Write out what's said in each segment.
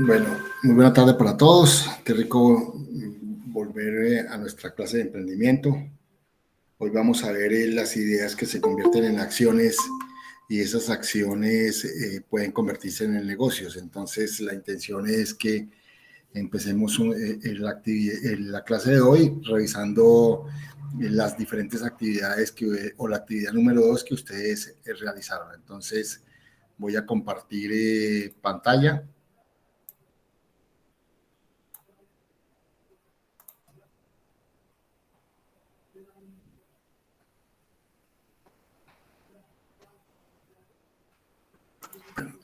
Bueno, muy buena tarde para todos. Qué rico volver a nuestra clase de emprendimiento. Hoy vamos a ver las ideas que se convierten en acciones y esas acciones pueden convertirse en negocios. Entonces, la intención es que empecemos la clase de hoy revisando las diferentes actividades o la actividad número 2 que ustedes realizaron. Entonces, voy a compartir pantalla.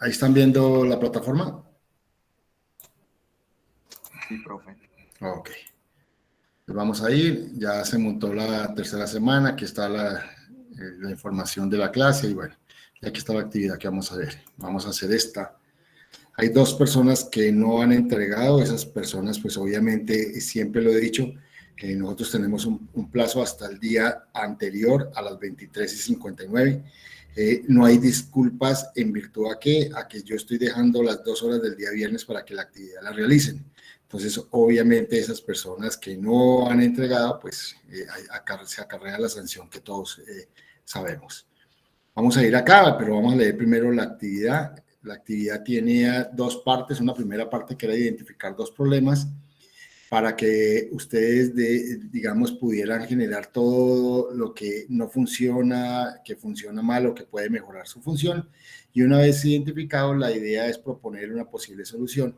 ¿Ahí están viendo la plataforma? Sí, profe. Ok. Pues vamos a ir. Ya se montó la tercera semana. Aquí está la información de la clase. Y bueno, aquí está la actividad que vamos a ver. Vamos a hacer esta. Hay dos personas que no han entregado. Esas personas, pues obviamente, siempre lo he dicho, nosotros tenemos un plazo hasta el día anterior a las 23:59. No hay disculpas en virtud a que yo estoy dejando las 2 horas del día viernes para que la actividad la realicen. Entonces, obviamente, esas personas que no han entregado, pues se acarrea la sanción que todos sabemos. Vamos a ir acá, pero vamos a leer primero la actividad. La actividad tiene dos partes. Una primera parte que era identificar dos problemas para que ustedes, digamos, pudieran generar todo lo que no funciona, que funciona mal o que puede mejorar su función. Y una vez identificado, la idea es proponer una posible solución,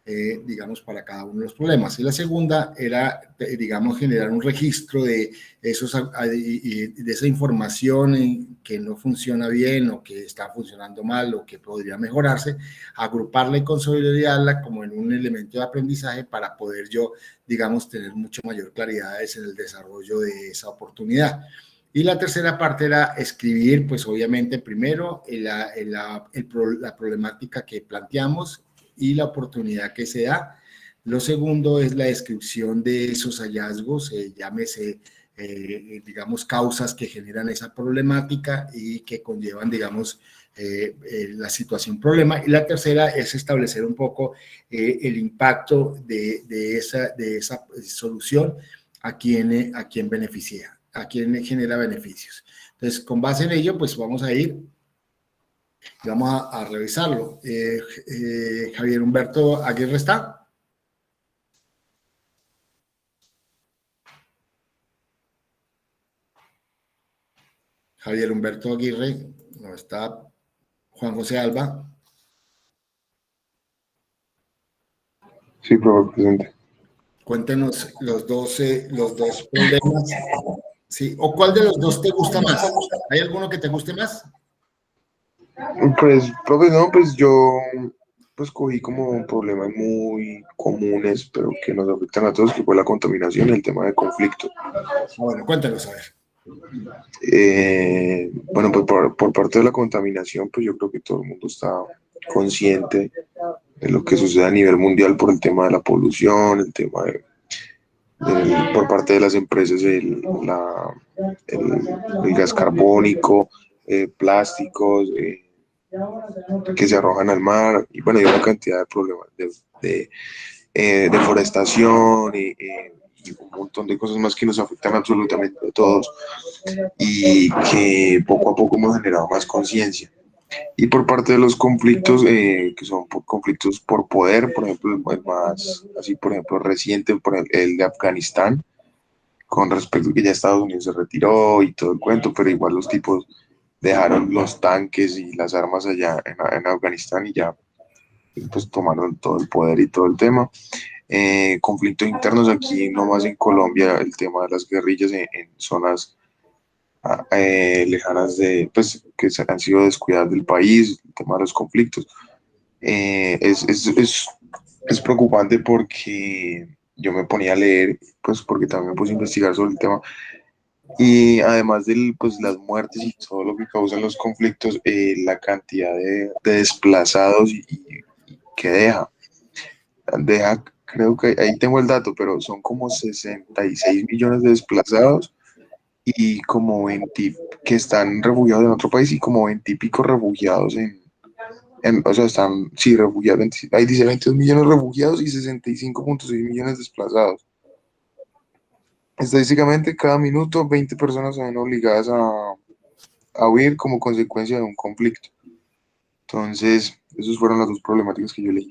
digamos, para cada uno de los problemas. Y la segunda era, digamos, generar un registro de de esa información que no funciona bien o que está funcionando mal o que podría mejorarse, agruparla y consolidarla como en un elemento de aprendizaje para poder yo, digamos, tener mucho mayor claridad en el desarrollo de esa oportunidad. Y la tercera parte era escribir, pues obviamente primero la problemática que planteamos y la oportunidad que se da. Lo segundo es la descripción de esos hallazgos, llámese, digamos, causas que generan esa problemática y que conllevan, digamos, la situación problema. Y la tercera es establecer un poco el impacto de esa solución a quien beneficia, a quien genera beneficios. Entonces, con base en ello, pues vamos a ir y vamos a revisarlo. Javier Humberto Aguirre está. Javier Humberto Aguirre no está. Juan José Alba. Sí, profe, presente. Cuéntenos los dos problemas. Sí, ¿o cuál de los dos te gusta más? ¿Hay alguno que te guste más? Pues, profe, no, pues yo pues cogí como problemas muy comunes, pero que nos afectan a todos, que fue la contaminación y el tema de conflicto. Bueno, cuéntanos, a ver. Bueno, pues por parte de la contaminación, pues yo creo que todo el mundo está consciente de lo que sucede a nivel mundial por el tema de la polución, el tema por parte de las empresas, el gas carbónico, plásticos, que se arrojan al mar, y bueno, hay una cantidad de problemas de deforestación y un montón de cosas más que nos afectan absolutamente a todos y que poco a poco hemos generado más conciencia. Y por parte de los conflictos, que son conflictos por poder, por ejemplo, el más, así por ejemplo, reciente, el de Afganistán, con respecto a que ya Estados Unidos se retiró y todo el cuento, pero igual los tipos dejaron los tanques y las armas allá en Afganistán y ya pues tomaron todo el poder y todo el tema. Conflictos internos aquí nomás en Colombia, el tema de las guerrillas en zonas lejanas pues, que han sido descuidadas del país, el tema de los conflictos. Es preocupante porque yo me ponía a leer, pues porque también me puse a investigar sobre el tema. Y además de pues, las muertes y todo lo que causan los conflictos, la cantidad de desplazados que deja, creo que ahí tengo el dato, pero son como 66 millones de desplazados y como 20 que están refugiados en otro país y como 20 y pico refugiados o sea, están, sí, refugiados, ahí dice 22 millones refugiados y 65,6 millones desplazados. Estadísticamente, cada minuto 20 personas se ven obligadas a huir como consecuencia de un conflicto. Entonces, esas fueron las dos problemáticas que yo leí.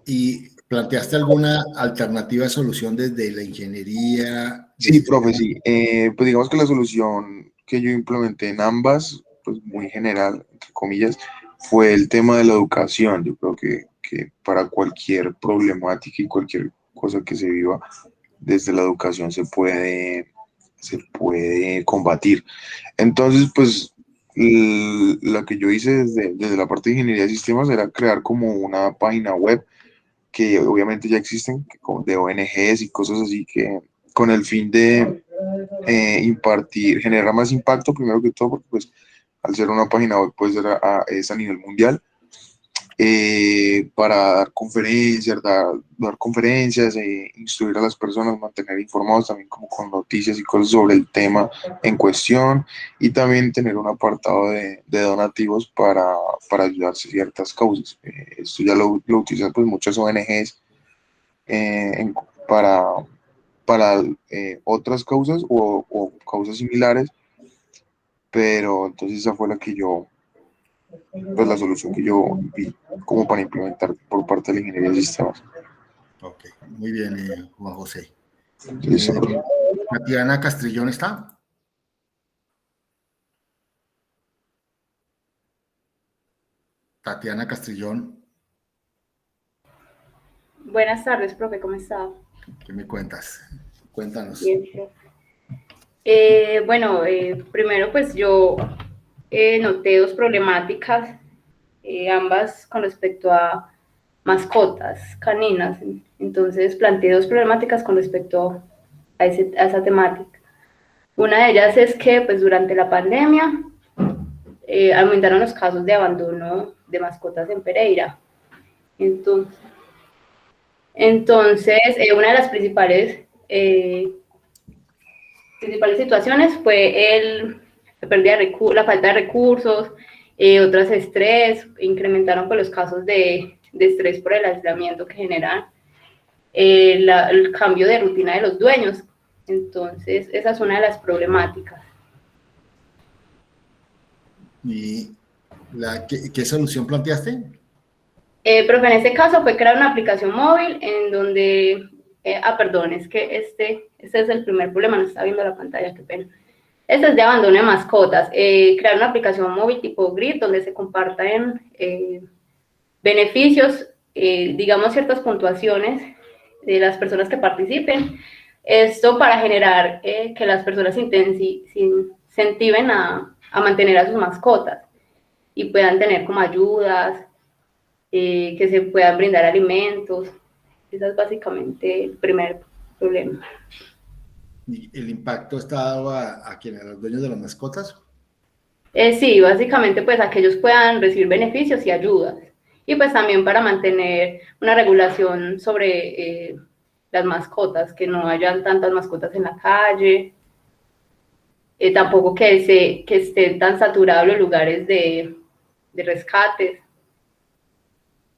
¿Y planteaste alguna alternativa de solución desde la ingeniería de Sí, profe, sistemas? sí. Pues digamos que la solución que yo implementé en ambas, pues muy general, entre comillas, fue el tema de la educación. Yo creo que para cualquier problemática y cualquier cosa que se viva desde la educación se puede combatir. Entonces, pues la que yo hice desde la parte de ingeniería de sistemas era crear como una página web que obviamente ya existen, de ONGs y cosas así, que con el fin de generar más impacto, primero que todo, porque pues al ser una página web pues es a nivel mundial, para dar conferencias, instruir a las personas, mantener informados también como con noticias y cosas sobre el tema en cuestión, y también tener un apartado de donativos para ayudar a ciertas causas. Esto ya lo utilizan pues muchas ONGs eh, en- para, para otras causas o causas similares, pero entonces esa fue pues la solución que yo vi como para implementar por parte de la ingeniería de sistemas. Ok, muy bien, Juan José. Listo, Eh, profe. Tatiana Castrillón está. Tatiana Castrillón, Buenas tardes, profe, ¿cómo está? ¿qué me cuentas? Cuéntanos. Bien, profe. Bueno, primero pues yo noté dos problemáticas, ambas con respecto a mascotas caninas. Entonces planteé dos problemáticas con respecto a esa temática. Una de ellas es que pues durante la pandemia aumentaron los casos de abandono de mascotas en Pereira. Entonces, una de las principales situaciones fue la falta de recursos, otras estrés, incrementaron con los casos de estrés por el aislamiento que generan el cambio de rutina de los dueños. Entonces, esa es una de las problemáticas. ¿Y qué solución planteaste? Pero en este caso fue crear una aplicación móvil en donde, perdón, es que este es el primer problema, no está viendo la pantalla, qué pena. Este es de abandono de mascotas. Crear una aplicación móvil tipo Grid donde se compartan beneficios, digamos ciertas puntuaciones de las personas que participen. Esto para generar que las personas se incentiven a mantener a sus mascotas y puedan tener como ayudas, que se puedan brindar alimentos. Ese es básicamente el primer problema. ¿Y el impacto está dado a quienes, a los dueños de las mascotas? Sí, básicamente pues a que ellos puedan recibir beneficios y ayudas. Y pues también para mantener una regulación sobre las mascotas, que no hayan tantas mascotas en la calle, tampoco que estén tan saturados los lugares de rescates.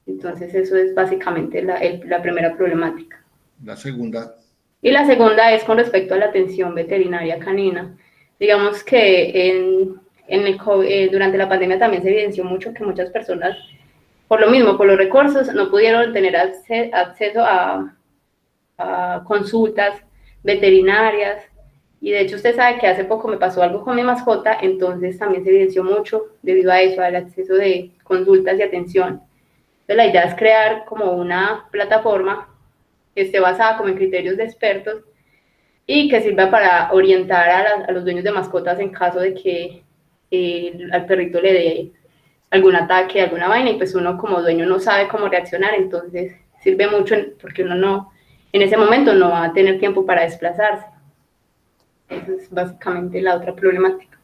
Entonces eso es básicamente la primera problemática. La segunda, Y la segunda es con respecto a la atención veterinaria canina. Digamos que durante la pandemia también se evidenció mucho que muchas personas, por lo mismo, por los recursos, no pudieron tener acceso a consultas veterinarias. Y de hecho usted sabe que hace poco me pasó algo con mi mascota, entonces también se evidenció mucho debido a eso, al acceso de consultas y atención. Entonces la idea es crear como una plataforma que esté basada como en criterios de expertos y que sirva para orientar a los dueños de mascotas en caso de que al perrito le dé algún ataque, alguna vaina, y pues uno como dueño no sabe cómo reaccionar, entonces sirve mucho porque uno no, en ese momento no va a tener tiempo para desplazarse. Esa es básicamente la otra problemática.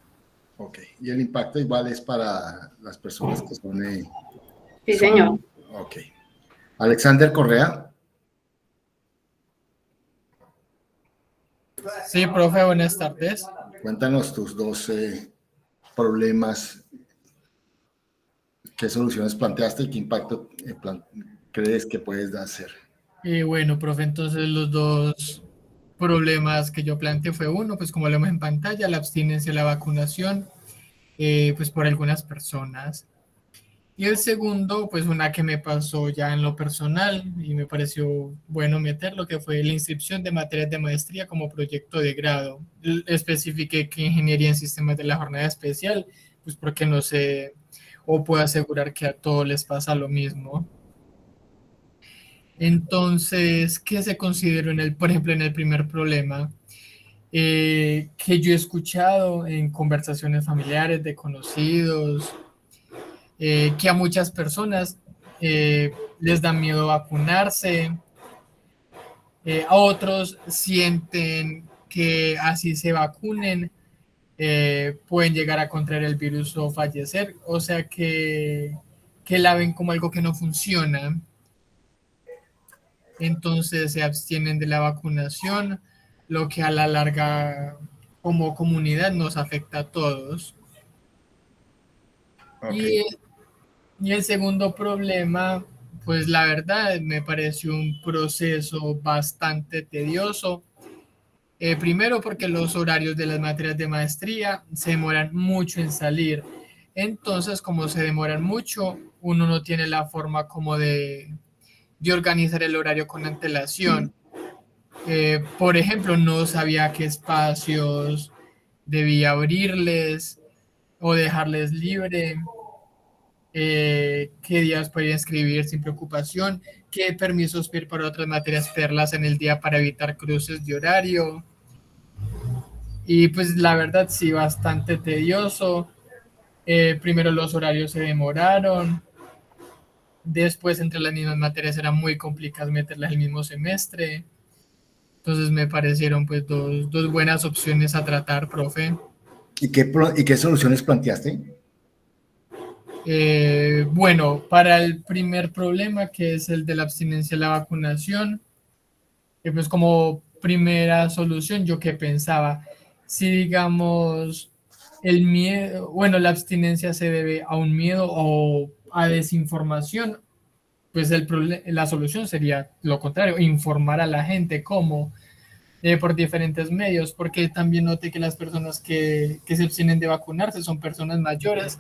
ok. Y el impacto igual es para las personas que Sí, señor. ok. Alexander Correa, Sí, profe, buenas tardes. cuéntanos tus dos problemas ¿Qué soluciones planteaste y qué impacto crees que puedes hacer? Bueno, profe, entonces los dos problemas que yo planteé fue uno, pues como lo vemos en pantalla, la abstinencia a la vacunación, pues por algunas personas. Y el segundo, pues una que me pasó ya en lo personal y me pareció bueno meterlo, que fue la inscripción de materias de maestría como proyecto de grado. Especifiqué que ingeniería en sistemas de la jornada especial, pues porque no sé o puedo asegurar que a todos les pasa lo mismo. Entonces, ¿qué se consideró por ejemplo, en el primer problema? Que yo he escuchado en conversaciones familiares de conocidos, que a muchas personas les da miedo vacunarse, a otros sienten que así se vacunen, pueden llegar a contraer el virus o fallecer, o sea que la ven como algo que no funciona, entonces se abstienen de la vacunación, lo que a la larga como comunidad nos afecta a todos. Ok. Y Y el segundo problema, pues la verdad me pareció un proceso bastante tedioso. Primero porque los horarios de las materias de maestría se demoran mucho en salir. Entonces, como se demoran mucho, uno no tiene la forma como de organizar el horario con antelación. Por ejemplo, no sabía qué espacios debía abrirles o dejarles libre, qué días podía escribir sin preocupación, qué permisos pedir para otras materias perlas en el día para evitar cruces de horario. Y pues la verdad sí, bastante tedioso. Primero los horarios se demoraron, después entre las mismas materias era muy complicado meterlas el mismo semestre. Entonces me parecieron pues dos buenas opciones a tratar, profe. ¿Y qué soluciones planteaste? Bueno, para el primer problema, que es el de la abstinencia a la vacunación, pues como primera solución, yo que pensaba, si digamos el miedo, bueno, la abstinencia se debe a un miedo o a desinformación, pues la solución sería lo contrario, informar a la gente cómo, por diferentes medios, porque también noté que las personas que se abstienen de vacunarse son personas mayores,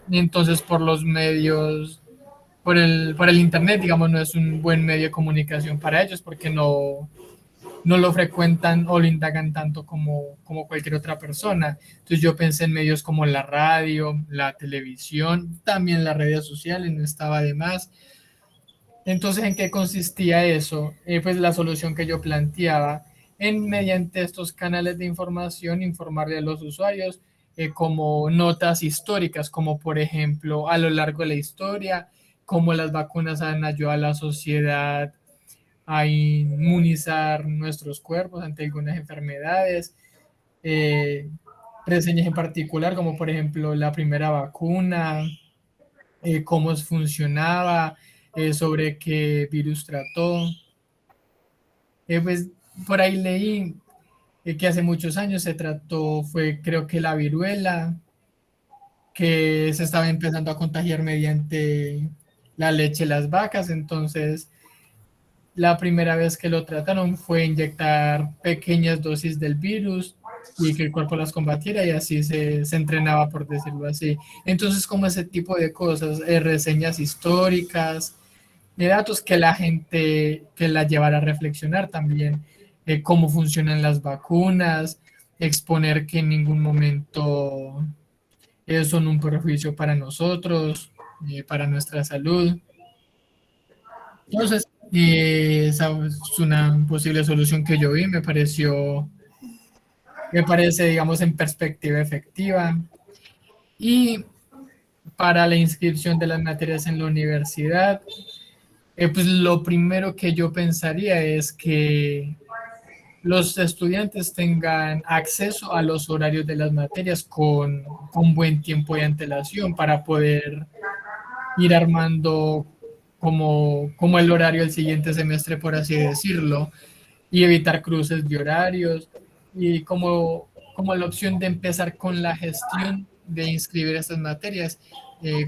y entonces por los medios, por el internet, digamos, no es un buen medio de comunicación para ellos, porque no lo frecuentan o lo indagan tanto como cualquier otra persona. Entonces yo pensé en medios como la radio, la televisión, también las redes sociales, no estaba de más. Entonces, ¿en qué consistía eso? Pues la solución que yo planteaba, en mediante estos canales de información, informarle a los usuarios como notas históricas, como por ejemplo, a lo largo de la historia, cómo las vacunas han ayudado a la sociedad a inmunizar nuestros cuerpos ante algunas enfermedades, eh, reseñas en particular, como por ejemplo la primera vacuna, cómo funcionaba, sobre qué virus trató. Pues por ahí leí que hace muchos años se trató, fue creo que la viruela, que se estaba empezando a contagiar mediante la leche de las vacas, entonces la primera vez que lo trataron fue inyectar pequeñas dosis del virus y que el cuerpo las combatiera y así se entrenaba, por decirlo así. Entonces, como ese tipo de cosas, reseñas históricas, de datos que la gente, que la llevara a reflexionar también, cómo funcionan las vacunas, exponer que en ningún momento son un perjuicio para nosotros, para nuestra salud. Entonces, esa es una posible solución que yo vi, me parece, digamos, en perspectiva efectiva. Y para la inscripción de las materias en la universidad, pues lo primero que yo pensaría es que los estudiantes tengan acceso a los horarios de las materias con buen tiempo de antelación para poder ir armando como el horario del siguiente semestre, por así decirlo, y evitar cruces de horarios, y como la opción de empezar con la gestión de inscribir estas materias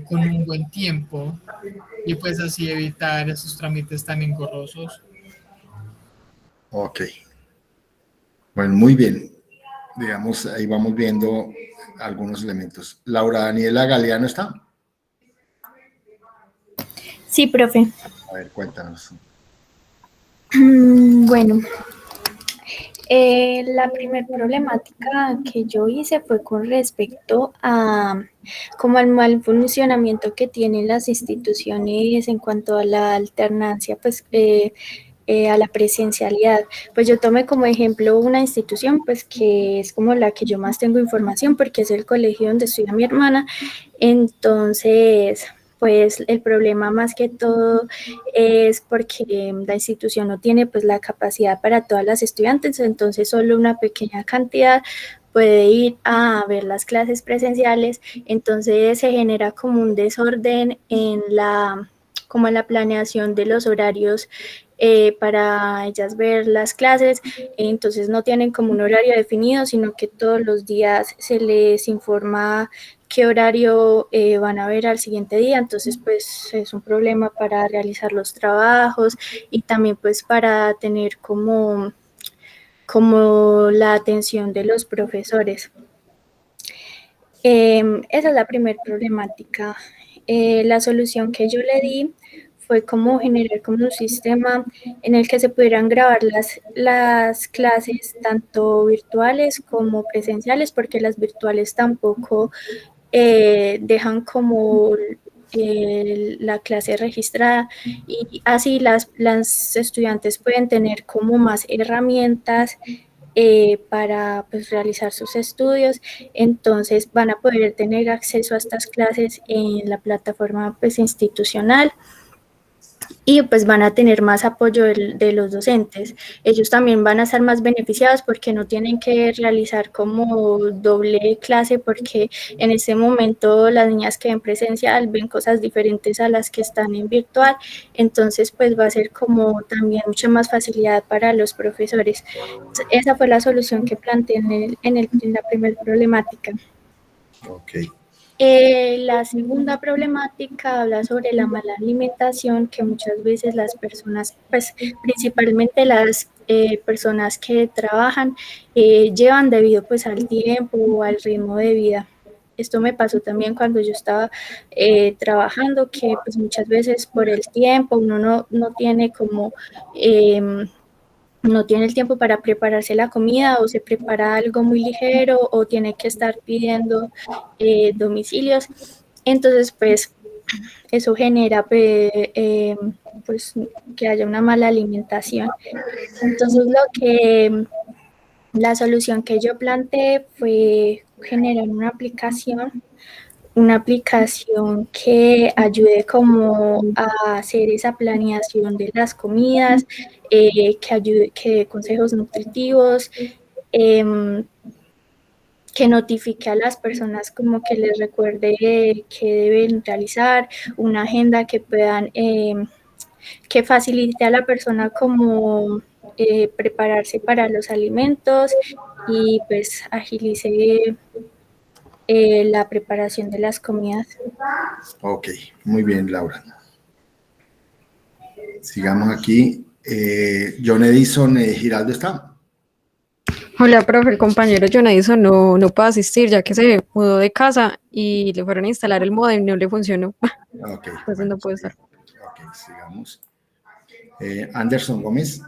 con un buen tiempo y pues así evitar esos trámites tan engorrosos. Ok. Bueno, muy bien. Digamos, ahí vamos viendo algunos elementos. Laura Daniela Galeano está. Sí, profe. A ver, cuéntanos. Bueno, la primera problemática que yo hice fue con respecto a como al mal funcionamiento que tienen las instituciones en cuanto a la alternancia, pues a la presencialidad. Pues yo tomé como ejemplo una institución, pues que es como la que yo más tengo información, porque es el colegio donde estudia mi hermana. Entonces, pues el problema más que todo es porque la institución no tiene pues la capacidad para todas las estudiantes, entonces solo una pequeña cantidad puede ir a ver las clases presenciales, entonces se genera como un desorden en como en la planeación de los horarios para ellas ver las clases, entonces no tienen como un horario definido, sino que todos los días se les informa qué horario van a ver al siguiente día, entonces pues es un problema para realizar los trabajos y también pues para tener como la atención de los profesores. Esa es la primera problemática. La solución que yo le di fue como generar como un sistema en el que se pudieran grabar las clases tanto virtuales como presenciales, porque las virtuales tampoco dejan como la clase registrada y así las estudiantes pueden tener como más herramientas para pues, realizar sus estudios, entonces van a poder tener acceso a estas clases en la plataforma pues, institucional y pues van a tener más apoyo de los docentes. Ellos también van a estar más beneficiados porque no tienen que realizar como doble clase porque en este momento las niñas que ven presencial ven cosas diferentes a las que están en virtual, entonces pues va a ser como también mucha más facilidad para los profesores. Esa fue la solución que planteé en la primera problemática. Ok. La segunda problemática habla sobre la mala alimentación que muchas veces las personas, pues principalmente las personas que trabajan, llevan debido pues al tiempo o al ritmo de vida. Esto me pasó también cuando yo estaba trabajando, que pues muchas veces por el tiempo uno no tiene como no tiene el tiempo para prepararse la comida o se prepara algo muy ligero o tiene que estar pidiendo domicilios. Entonces, pues eso genera pues, que haya una mala alimentación. Entonces, la solución que yo planteé fue generar una aplicación que ayude como a hacer esa planeación de las comidas, que ayude, que dé consejos nutritivos, que notifique a las personas como que les recuerde que deben realizar, una agenda que puedan, que facilite a la persona como prepararse para los alimentos y pues agilice la preparación de las comidas. Ok, muy bien, Laura. Sigamos aquí. John Edison Giraldo está. Hola, profe, el compañero John Edison no puede asistir ya que se mudó de casa y le fueron a instalar el módem y no le funcionó. Ok, Entonces bueno, no puede estar. ok, sigamos. Anderson Gómez.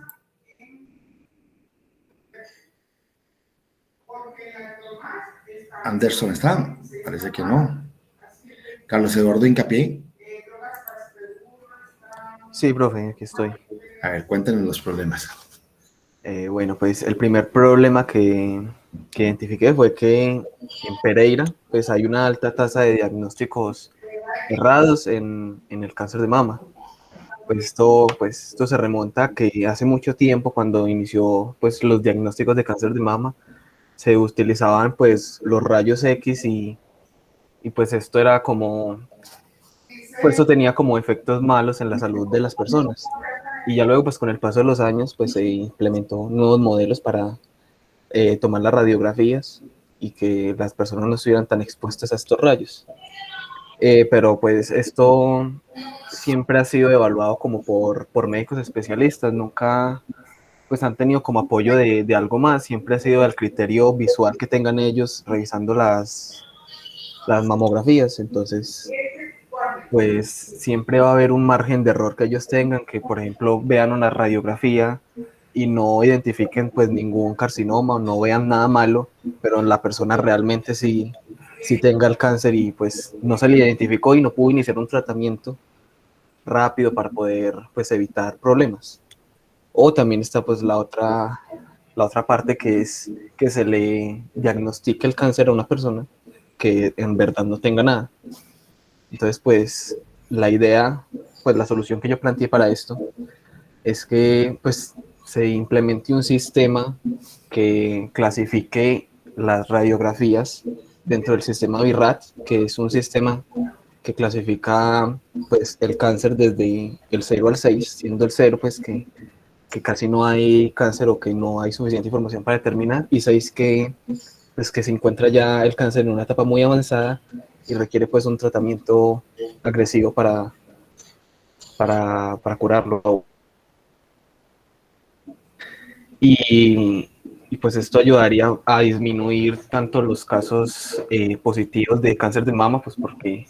Anderson está. Parece que no. Carlos Eduardo Hincapié. Sí, profe, aquí estoy. A ver, cuéntenos los problemas. Bueno, pues el primer problema que identifiqué fue que en Pereira pues hay una alta tasa de diagnósticos errados en el cáncer de mama. Pues esto se remonta a que hace mucho tiempo, cuando inició pues los diagnósticos de cáncer de mama, se utilizaban pues los rayos X y pues esto era como, pues esto tenía como efectos malos en la salud de las personas. Y ya luego, pues con el paso de los años, pues se implementó nuevos modelos para tomar las radiografías y que las personas no estuvieran tan expuestas a estos rayos. pero pues esto siempre ha sido evaluado como por médicos especialistas, nunca pues han tenido como apoyo de algo más, siempre ha sido el criterio visual que tengan ellos revisando las mamografías, entonces pues siempre va a haber un margen de error que ellos tengan, que por ejemplo vean una radiografía y no identifiquen pues ningún carcinoma o no vean nada malo, pero la persona realmente sí tenga el cáncer y pues no se le identificó y no pudo iniciar un tratamiento rápido para poder pues evitar problemas. O también está pues la otra parte que es que se le diagnostique el cáncer a una persona que en verdad no tenga nada. Entonces pues la idea, pues la solución que yo planteé para esto es que pues se implemente un sistema que clasifique las radiografías dentro del sistema BIRAT, que es un sistema que clasifica pues el cáncer desde el 0 al 6, siendo el 0 pues que casi no hay cáncer o que no hay suficiente información para determinar, y 6 pues, que se encuentra ya el cáncer en una etapa muy avanzada y requiere pues un tratamiento agresivo para curarlo. Y pues esto ayudaría a disminuir tanto los casos positivos de cáncer de mama, pues porque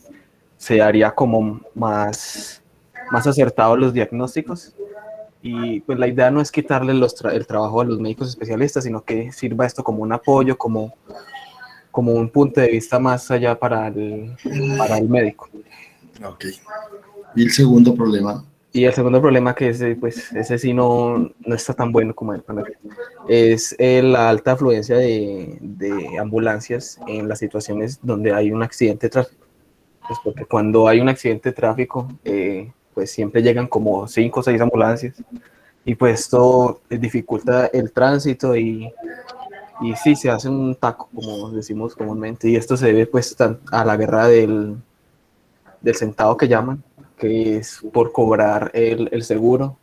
se haría como más acertados los diagnósticos. Y pues la idea no es quitarle el trabajo a los médicos especialistas, sino que sirva esto como un apoyo, como un punto de vista más allá para el médico. Ok. Y el segundo problema. Y el segundo problema, que ese sí no está tan bueno como el primero, es la alta afluencia de ambulancias en las situaciones donde hay un accidente de tráfico. Pues porque cuando hay un accidente de tráfico, pues siempre llegan como 5 o 6 ambulancias, y pues esto dificulta el tránsito y sí, se hace un taco, como decimos comúnmente, y esto se debe pues a la guerra del centavo que llaman, que es por cobrar el seguro.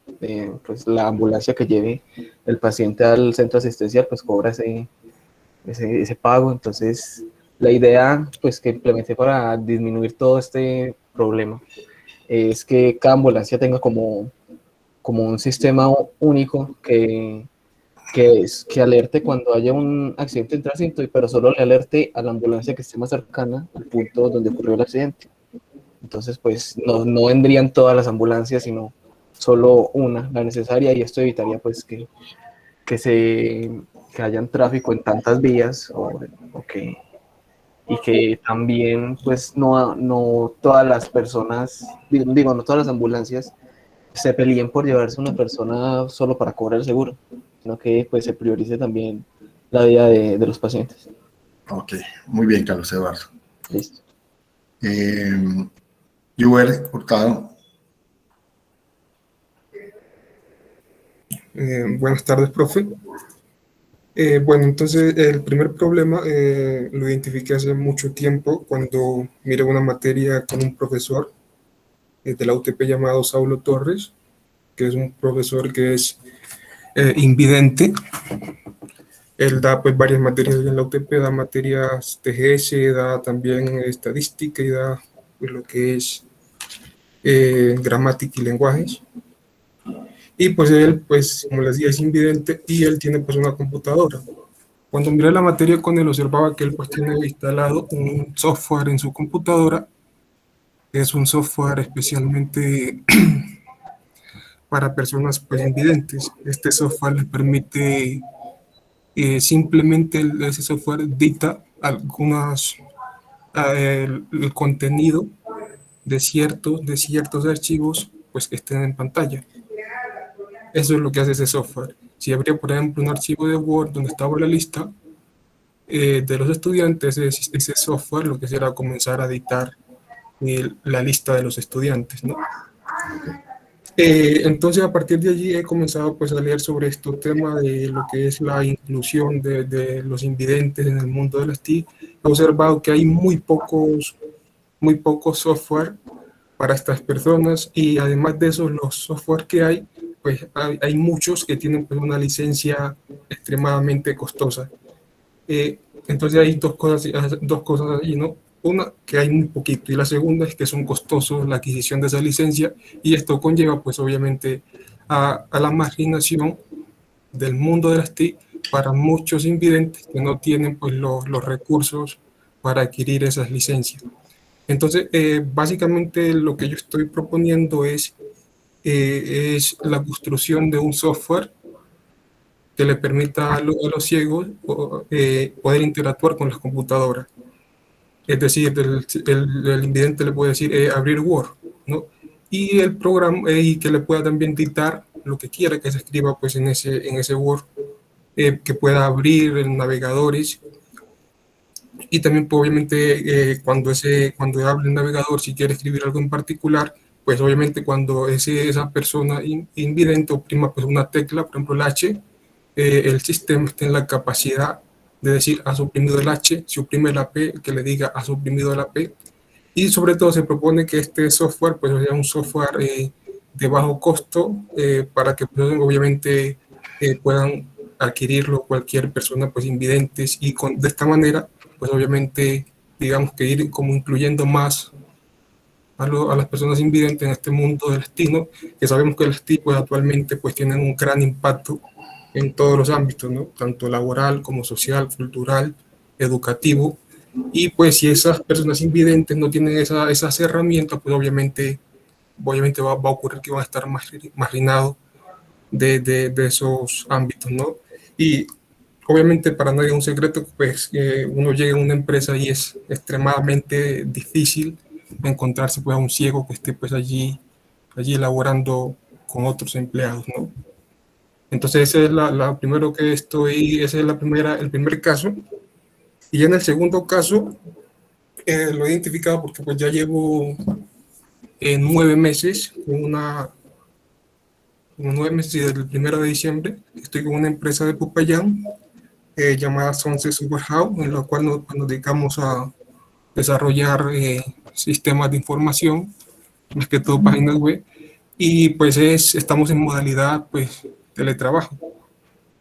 Pues la ambulancia que lleve el paciente al centro asistencial pues cobra ese pago. Entonces la idea pues que implementé para disminuir todo este problema es que cada ambulancia tenga como un sistema único que alerte cuando haya un accidente en tránsito, pero solo le alerte a la ambulancia que esté más cercana al punto donde ocurrió el accidente. Entonces, pues no vendrían todas las ambulancias, sino solo una, la necesaria, y esto evitaría pues que hayan tráfico en tantas vías y que también pues no todas las personas, digo, no todas las ambulancias se peleen por llevarse una persona solo para cobrar el seguro, sino que pues se priorice también la vida de los pacientes. Ok, muy bien, Carlos Eduardo. Listo. Juber Hurtado. Buenas tardes, profe. Bueno, entonces el primer problema lo identifiqué hace mucho tiempo cuando miré una materia con un profesor de la UTP llamado Saulo Torres, que es un profesor que es invidente. Él da pues varias materias en la UTP, da materias TGS, da también estadística y da pues, lo que es gramática y lenguajes. Y pues él, pues como les decía, es invidente y él tiene pues una computadora. Cuando miré la materia con él, observaba que él pues tiene instalado un software en su computadora, que es un software especialmente para personas pues invidentes. Este software les permite simplemente ese software dicta el contenido de ciertos archivos pues que estén en pantalla. Eso es lo que hace ese software. Si habría, por ejemplo, un archivo de Word donde estaba la lista de los estudiantes, ese software lo que será comenzar a dictar la lista de los estudiantes, ¿no? Entonces, a partir de allí he comenzado pues, a leer sobre este tema de lo que es la inclusión de los invidentes en el mundo de las TIC. He observado que hay muy pocos software para estas personas, y además de eso, los software que hay, pues hay muchos que tienen pues, una licencia extremadamente costosa. Entonces hay dos cosas allí, ¿no? una, que hay muy poquito, y la segunda es que son costosos la adquisición de esa licencia, y esto conlleva pues obviamente a la marginación del mundo de las TIC para muchos invidentes que no tienen pues los recursos para adquirir esas licencias. Entonces, básicamente lo que yo estoy proponiendo es la construcción de un software que le permita a los ciegos poder interactuar con las computadoras. Es decir, el invidente le puede decir abrir Word, ¿no? Y el programa, y que le pueda también dictar lo que quiera que se escriba pues en ese Word, que pueda abrir en navegadores. Y también, pues, obviamente, cuando hable el navegador, si quiere escribir algo en particular, pues obviamente cuando esa persona invidente oprima pues una tecla, por ejemplo el H, el sistema está en la capacidad de decir ha suprimido el H, si oprime la P, que le diga ha suprimido la P. Y sobre todo se propone que este software pues sea un software de bajo costo, para que pues, obviamente puedan adquirirlo cualquier persona pues invidentes, y de esta manera pues obviamente digamos que ir como incluyendo más a las personas invidentes en este mundo del destino, que sabemos que las TIC pues actualmente pues tienen un gran impacto en todos los ámbitos, ¿no? Tanto laboral como social, cultural, educativo. Y pues si esas personas invidentes no tienen esas herramientas, pues obviamente va a ocurrir que van a estar marginados de esos ámbitos, ¿no? Y obviamente para nadie es un secreto, pues uno llega a una empresa y es extremadamente difícil encontrarse pues a un ciego que esté pues allí elaborando con otros empleados, ¿no? Entonces ese es primero que ese es el primer caso. Y en el segundo caso, lo he identificado porque pues ya llevo 9 meses como 9 meses, y desde el 1 de diciembre estoy con una empresa de Popayán llamada Sunset Super House, en la cual nos dedicamos a desarrollar sistemas de información, más que todo páginas web, y pues estamos en modalidad pues teletrabajo.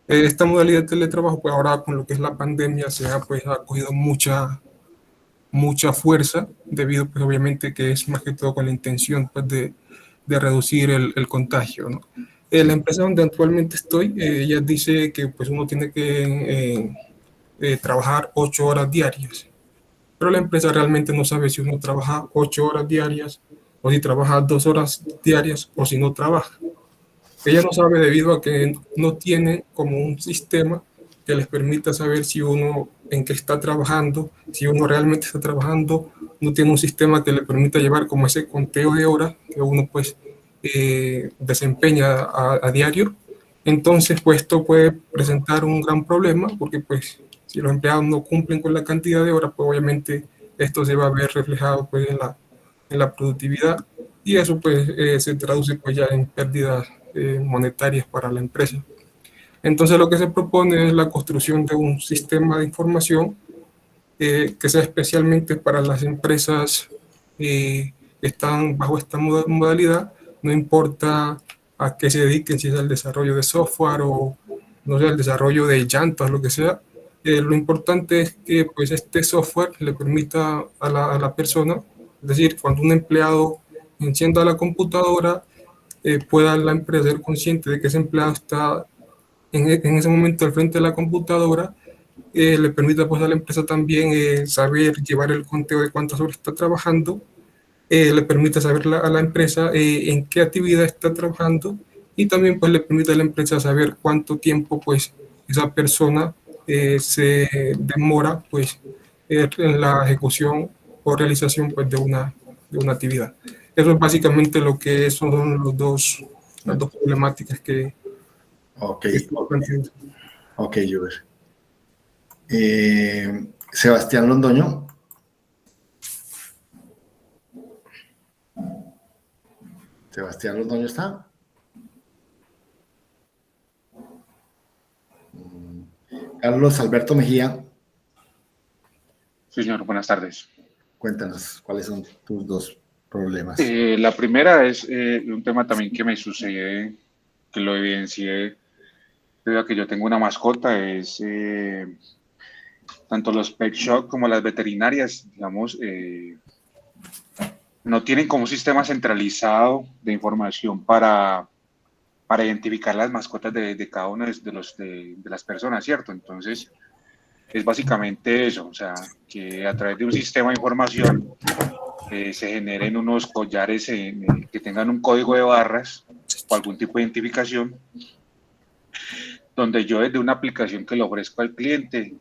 Esta modalidad de teletrabajo pues ahora con lo que es la pandemia ha cogido mucha fuerza, debido pues obviamente que es más que todo con la intención pues de reducir el contagio, ¿no? La empresa donde actualmente estoy, ella dice que pues uno tiene que trabajar 8 horas diarias, pero la empresa realmente no sabe si uno trabaja 8 horas diarias, o si trabaja 2 horas diarias, o si no trabaja. Ella no sabe debido a que no tiene como un sistema que les permita saber si uno en qué está trabajando, si uno realmente está trabajando. No tiene un sistema que le permita llevar como ese conteo de horas que uno pues desempeña a diario. Entonces pues esto puede presentar un gran problema, porque pues si los empleados no cumplen con la cantidad de horas, pues obviamente esto se va a ver reflejado pues en la productividad, y eso pues se traduce pues ya en pérdidas monetarias para la empresa. Entonces lo que se propone es la construcción de un sistema de información que sea especialmente para las empresas que están bajo esta modalidad, no importa a qué se dediquen, si es al desarrollo de software o no sé, al desarrollo de llantas, lo que sea. Lo importante es que pues este software le permita a la persona, es decir, cuando un empleado encienda la computadora, pueda la empresa ser consciente de que ese empleado está en ese momento al frente de la computadora, le permita pues a la empresa también saber llevar el conteo de cuántas horas está trabajando, le permite saber a la empresa en qué actividad está trabajando, y también pues le permite a la empresa saber cuánto tiempo pues esa persona se demora pues en la ejecución o realización pues de una actividad. Eso es básicamente lo que son las dos problemáticas que Ok, estoy planteando. ok, Juber. Sebastián Londoño. Sebastián Londoño está. Carlos Alberto Mejía, Sí, señor, buenas tardes. cuéntanos cuáles son tus dos problemas. La primera es un tema también que me sucede, que lo evidencié debido a que yo tengo una mascota, es tanto los pet shop como las veterinarias, digamos, no tienen como un sistema centralizado de información para identificar las mascotas de cada una de las personas, ¿cierto? Entonces, es básicamente eso, o sea, que a través de un sistema de información se generen unos collares que tengan un código de barras o algún tipo de identificación, donde yo desde una aplicación que le ofrezco al cliente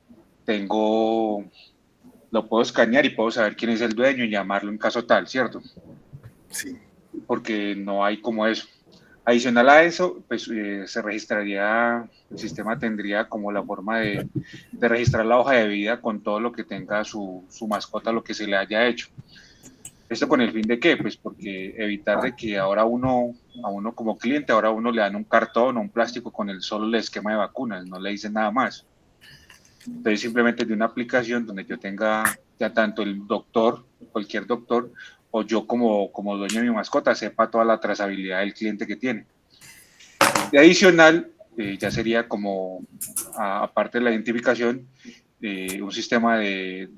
lo puedo escanear y puedo saber quién es el dueño y llamarlo en caso tal, ¿cierto? Sí. Porque no hay como eso. Adicional a eso, pues se registraría, el sistema tendría como la forma de registrar la hoja de vida con todo lo que tenga su mascota, lo que se le haya hecho. ¿Esto con el fin de qué? Pues porque evitar de que ahora a uno como cliente, ahora a uno le dan un cartón o un plástico con solo el esquema de vacunas, no le dicen nada más. Entonces simplemente de una aplicación donde yo tenga ya tanto el doctor, cualquier doctor, o yo como dueño de mi mascota sepa toda la trazabilidad del cliente que tiene. De adicional, ya sería como, aparte de la identificación, un sistema de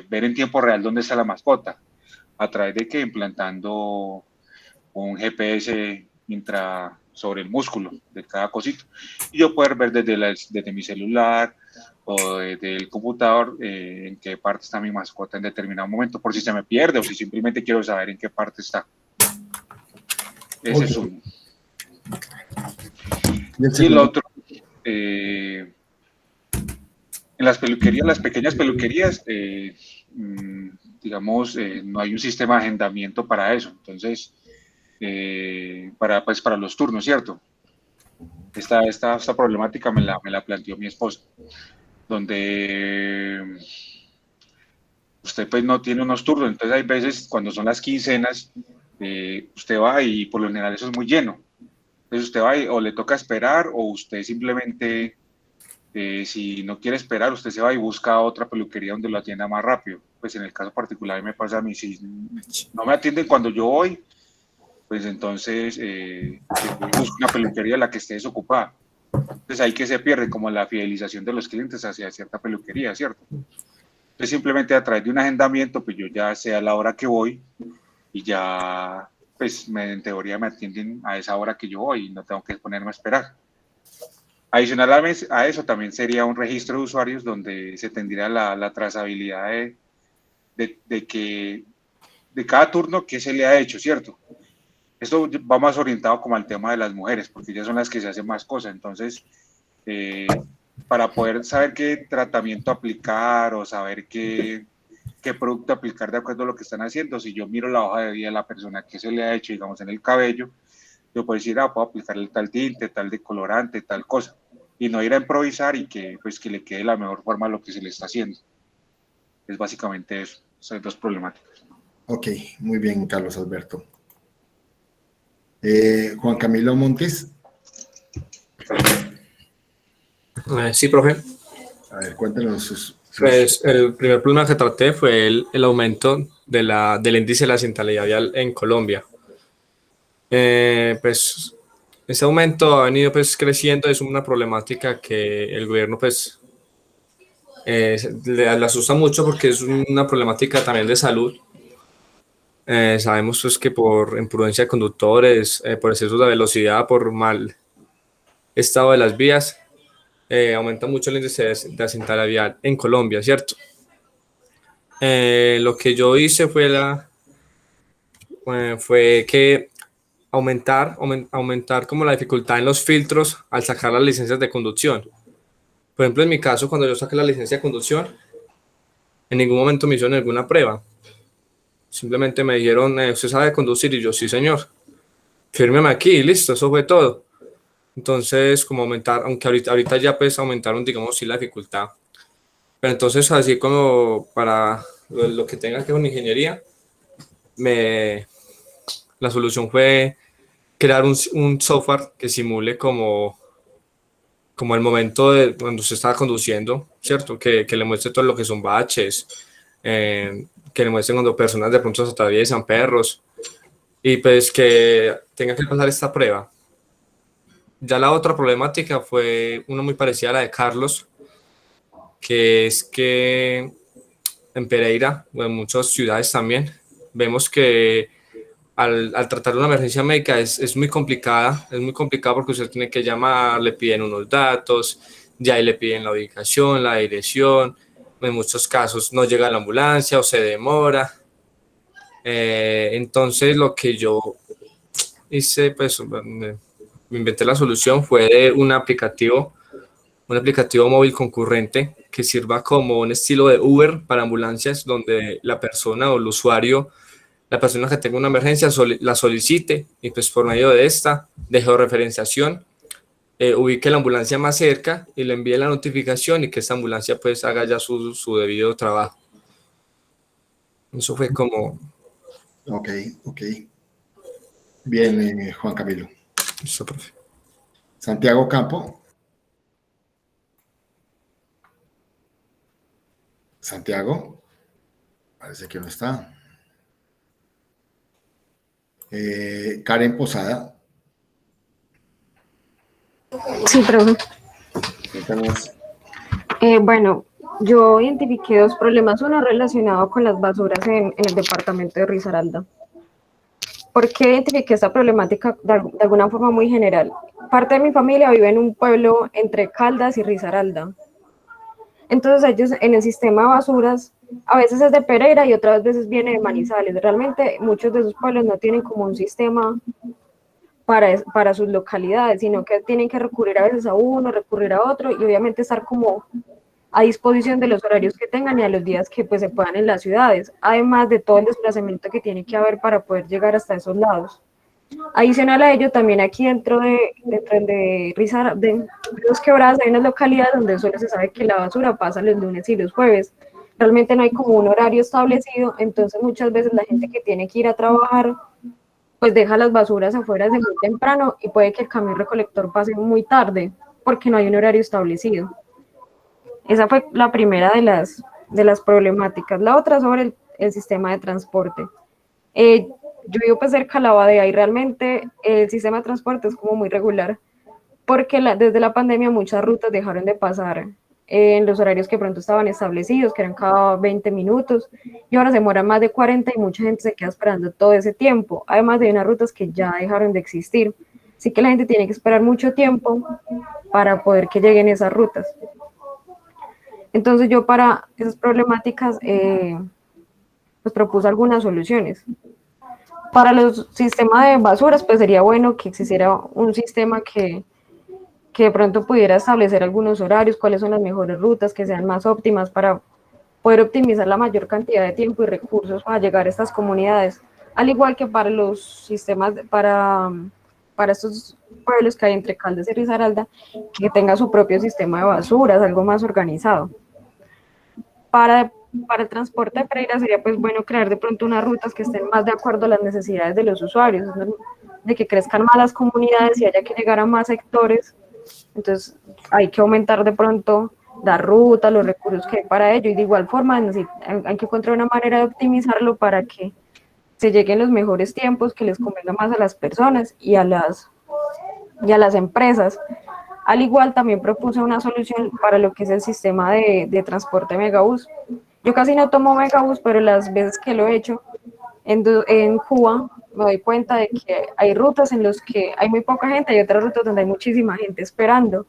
ver en tiempo real dónde está la mascota, a través de que implantando un GPS sobre el músculo de cada cosito. Y yo poder ver desde mi celular o desde el computador en qué parte está mi mascota en determinado momento, por si se me pierde o si simplemente quiero saber en qué parte está. Ese es uno. Y el otro, en las peluquerías, las pequeñas peluquerías, digamos, no hay un sistema de agendamiento para eso. Entonces, para los turnos, ¿cierto? Esta problemática me la planteó mi esposa, donde usted pues no tiene unos turnos, entonces hay veces cuando son las quincenas, usted va y por lo general eso es muy lleno. Entonces usted va y o le toca esperar o usted simplemente, si no quiere esperar, usted se va y busca otra peluquería donde lo atienda más rápido. Pues en el caso particular me pasa a mí, si no me atienden cuando yo voy, pues entonces busco una peluquería en la que esté desocupada. Entonces ahí que se pierde como la fidelización de los clientes hacia cierta peluquería, ¿cierto? Entonces simplemente a través de un agendamiento, pues yo ya sé a la hora que voy y ya, pues en teoría me atienden a esa hora que yo voy y no tengo que ponerme a esperar. Adicional a eso también sería un registro de usuarios donde se tendría la trazabilidad de cada turno que se le ha hecho, ¿cierto? Esto va más orientado como al tema de las mujeres, porque ellas son las que se hacen más cosas. Entonces, para poder saber qué tratamiento aplicar o saber qué producto aplicar de acuerdo a lo que están haciendo, si yo miro la hoja de vida de la persona que se le ha hecho, digamos, en el cabello, yo puedo decir, puedo aplicarle tal tinte, tal decolorante, tal cosa, y no ir a improvisar y que le quede de la mejor forma lo que se le está haciendo. Es básicamente eso, esas dos problemáticas. Ok, muy bien, Carlos Alberto. Juan Camilo Montes. Sí, profe. A ver, cuéntanos sus... Pues el primer problema que traté fue el aumento del índice de la accidentalidad vial en Colombia. Pues ese aumento ha venido pues creciendo, es una problemática que el gobierno pues le asusta mucho porque es una problemática también de salud. Sabemos pues que por imprudencia de conductores, por exceso de velocidad, por mal estado de las vías, aumenta mucho el índice de accidentalidad vial en Colombia, ¿cierto? Lo que yo hice fue que aumentar como la dificultad en los filtros al sacar las licencias de conducción. Por ejemplo, en mi caso, cuando yo saqué la licencia de conducción, en ningún momento me hicieron ninguna prueba. Simplemente me dijeron, ¿usted sabe conducir? Y yo, sí, señor. Fírmeme aquí y listo, eso fue todo. Entonces, como aumentar, aunque ahorita ya pues aumentaron, digamos, sí la dificultad. Pero entonces, así como para lo que tenga que ver con ingeniería, la solución fue crear un software que simule como el momento de cuando se está conduciendo, ¿cierto? Que le muestre todo lo que son baches, que le muestren cuando personas de pronto se atraviesan, perros, y pues que tenga que pasar esta prueba. Ya la otra problemática fue una muy parecida a la de Carlos, que es que en Pereira o en muchas ciudades también vemos que al tratar una emergencia médica es muy complicada, porque usted tiene que llamar, le piden unos datos, ya ahí le piden la ubicación, la dirección, en muchos casos no llega la ambulancia o se demora. Entonces lo que yo hice, pues me inventé la solución, fue de un aplicativo móvil concurrente que sirva como un estilo de Uber para ambulancias, donde la persona o el usuario, la persona que tenga una emergencia la solicite y pues por medio de esta, de georreferenciación, ubique la ambulancia más cerca y le envíe la notificación y que esta ambulancia pues haga ya su debido trabajo. Eso fue como... Ok. Bien, Juan Camilo. Eso, profe. Santiago Campo. Santiago. Parece que no está. Karen Posada. Sí, profe. Cuéntanos. Bueno, yo identifiqué dos problemas, uno relacionado con las basuras en el departamento de Risaralda. ¿Por qué identifiqué esta problemática de alguna forma muy general? Parte de mi familia vive en un pueblo entre Caldas y Risaralda. Entonces ellos en el sistema de basuras, a veces es de Pereira y otras veces viene de Manizales. Realmente muchos de esos pueblos no tienen como un sistema para sus localidades, sino que tienen que recurrir a veces a uno, recurrir a otro y obviamente estar como a disposición de los horarios que tengan y a los días que pues se puedan en las ciudades, además de todo el desplazamiento que tiene que haber para poder llegar hasta esos lados. Adicional a ello, también aquí dentro de Los Quebradas hay unas localidades donde solo se sabe que la basura pasa los lunes y los jueves. Realmente no hay como un horario establecido, entonces muchas veces la gente que tiene que ir a trabajar pues deja las basuras afuera desde muy temprano y puede que el camión recolector pase muy tarde porque no hay un horario establecido. Esa fue la primera de las problemáticas. La otra sobre el sistema de transporte. Yo vivo pues cerca de la Badea y realmente el sistema de transporte es como muy regular porque desde la pandemia muchas rutas dejaron de pasar en los horarios que pronto estaban establecidos, que eran cada 20 minutos, y ahora se demoran más de 40 y mucha gente se queda esperando todo ese tiempo, además de unas rutas que ya dejaron de existir. Así que la gente tiene que esperar mucho tiempo para poder que lleguen esas rutas. Entonces yo para esas problemáticas pues propuse algunas soluciones. Para los sistemas de basuras pues sería bueno que existiera un sistema que de pronto pudiera establecer algunos horarios, cuáles son las mejores rutas que sean más óptimas para poder optimizar la mayor cantidad de tiempo y recursos para llegar a estas comunidades, al igual que para los sistemas, para estos pueblos que hay entre Caldas y Risaralda, que tenga su propio sistema de basuras, algo más organizado. Para el transporte de Pereira sería pues bueno crear de pronto unas rutas que estén más de acuerdo a las necesidades de los usuarios, de que crezcan más las comunidades y haya que llegar a más sectores. Entonces hay que aumentar de pronto la ruta, los recursos que hay para ello y de igual forma hay que encontrar una manera de optimizarlo para que se lleguen los mejores tiempos que les convenga más a las personas y a las empresas. Al igual también propuse una solución para lo que es el sistema de transporte Megabús. Yo casi no tomo Megabús, pero las veces que lo he hecho en Cuba me doy cuenta de que hay rutas en las que hay muy poca gente y otras rutas donde hay muchísima gente esperando.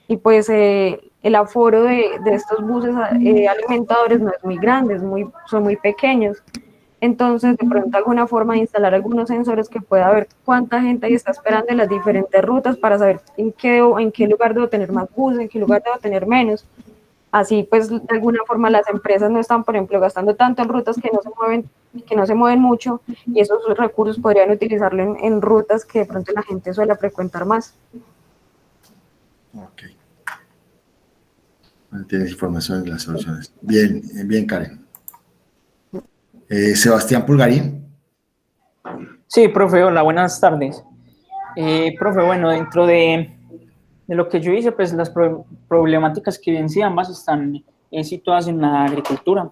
Y pues el aforo de estos buses alimentadores no es muy grande, son muy pequeños. Entonces, de pronto, alguna forma de instalar algunos sensores que pueda ver cuánta gente ahí está esperando en las diferentes rutas para saber en qué lugar debo tener más buses, en qué lugar debo tener menos. Así, pues, de alguna forma las empresas no están, por ejemplo, gastando tanto en rutas que no se mueven mucho y esos recursos podrían utilizarlo en rutas que de pronto la gente suele frecuentar más. Ok. Tienes información de las soluciones. Bien, bien, Karen. Sebastián Pulgarín. Sí, profe, hola, buenas tardes. Profe, bueno, dentro de lo que yo hice, pues las problemáticas que evidencié ambas están situadas en la agricultura.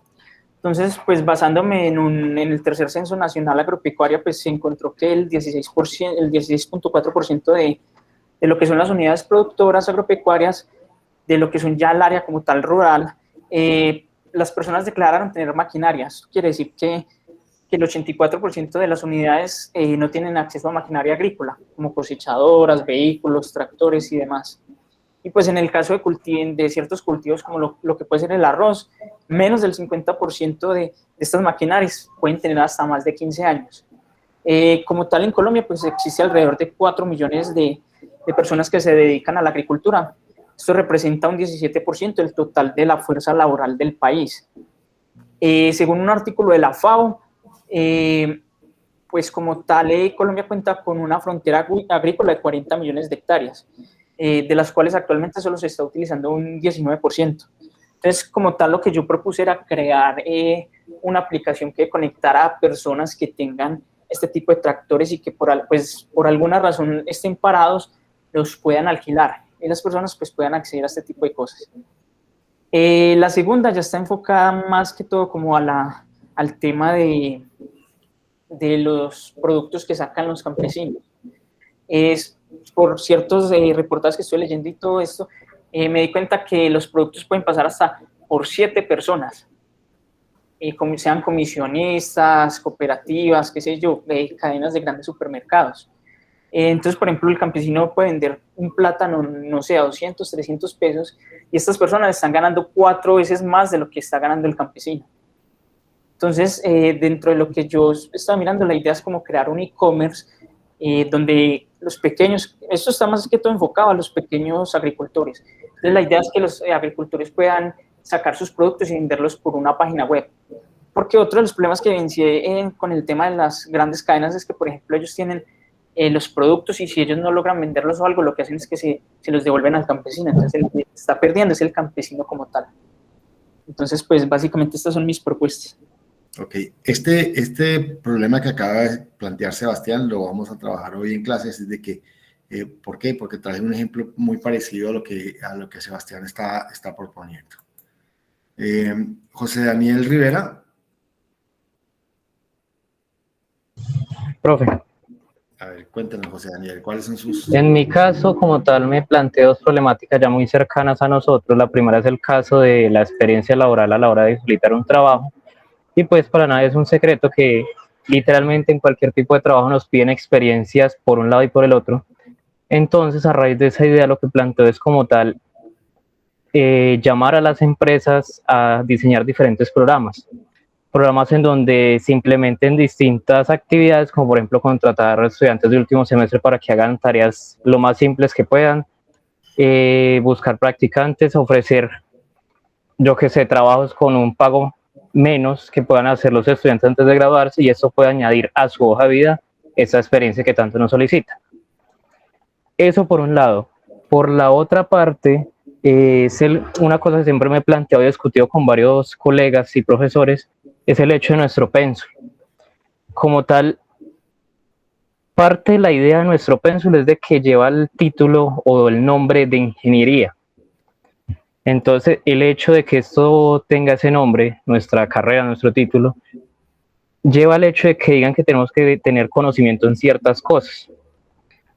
Entonces, pues basándome en el tercer censo nacional agropecuaria, pues se encontró que el 16.4% de lo que son las unidades productoras agropecuarias, de lo que son ya el área como tal rural, las personas declararon tener maquinarias. Quiere decir que el 84% de las unidades no tienen acceso a maquinaria agrícola, como cosechadoras, vehículos, tractores y demás. Y pues en el caso de ciertos cultivos como lo que puede ser el arroz, menos del 50% de estas maquinarias pueden tener hasta más de 15 años. Como tal, en Colombia pues existe alrededor de 4 millones de personas que se dedican a la agricultura. Esto representa un 17% del total de la fuerza laboral del país. Según un artículo de la FAO, pues como tal, Colombia cuenta con una frontera agrícola de 40 millones de hectáreas, de las cuales actualmente solo se está utilizando un 19%. Entonces, como tal, lo que yo propuse era crear una aplicación que conectara a personas que tengan este tipo de tractores y que por alguna razón estén parados, los puedan alquilar y las personas pues puedan acceder a este tipo de cosas. La segunda ya está enfocada más que todo como al tema de los productos que sacan los campesinos. Por ciertos reportajes que estoy leyendo y todo esto, me di cuenta que los productos pueden pasar hasta por 7 personas, sean comisionistas, cooperativas, qué sé yo, cadenas de grandes supermercados. Entonces, por ejemplo, el campesino puede vender un plátano, no sé, a 200, 300 pesos, y estas personas están ganando 4 veces más de lo que está ganando el campesino. Entonces, dentro de lo que yo estaba mirando, la idea es como crear un e-commerce donde los pequeños, esto está más que todo enfocado a los pequeños agricultores. Entonces, la idea es que los agricultores puedan sacar sus productos y venderlos por una página web. Porque otro de los problemas que vencí con el tema de las grandes cadenas es que, por ejemplo, ellos tienen los productos y si ellos no logran venderlos o algo, lo que hacen es que se los devuelven al campesino. Entonces, el que está perdiendo es el campesino como tal. Entonces, pues, básicamente estas son mis propuestas. Ok, este problema que acaba de plantear Sebastián lo vamos a trabajar hoy en clases, es de que, ¿por qué? Porque traje un ejemplo muy parecido a lo que Sebastián está proponiendo. José Daniel Rivera. Profe. A ver, cuéntanos, José Daniel, ¿cuáles son sus...? En mi caso, como tal, me planteo 2 problemáticas ya muy cercanas a nosotros. La primera es el caso de la experiencia laboral a la hora de solicitar un trabajo. Y pues para nadie es un secreto que literalmente en cualquier tipo de trabajo nos piden experiencias por un lado y por el otro. Entonces, a raíz de esa idea, lo que planteo es como tal llamar a las empresas a diseñar diferentes programas en donde se implementen distintas actividades, como por ejemplo contratar estudiantes de último semestre para que hagan tareas lo más simples que puedan, buscar practicantes, ofrecer, yo que sé, trabajos con un pago menos que puedan hacer los estudiantes antes de graduarse, y esto puede añadir a su hoja de vida esa experiencia que tanto nos solicitan. Eso por un lado. Por la otra parte, una cosa que siempre me he planteado y he discutido con varios colegas y profesores, es el hecho de nuestro pénsul. Como tal, parte de la idea de nuestro pénsul es de que lleva el título o el nombre de ingeniería. Entonces, el hecho de que esto tenga ese nombre, nuestra carrera, nuestro título, lleva al hecho de que digan que tenemos que tener conocimiento en ciertas cosas.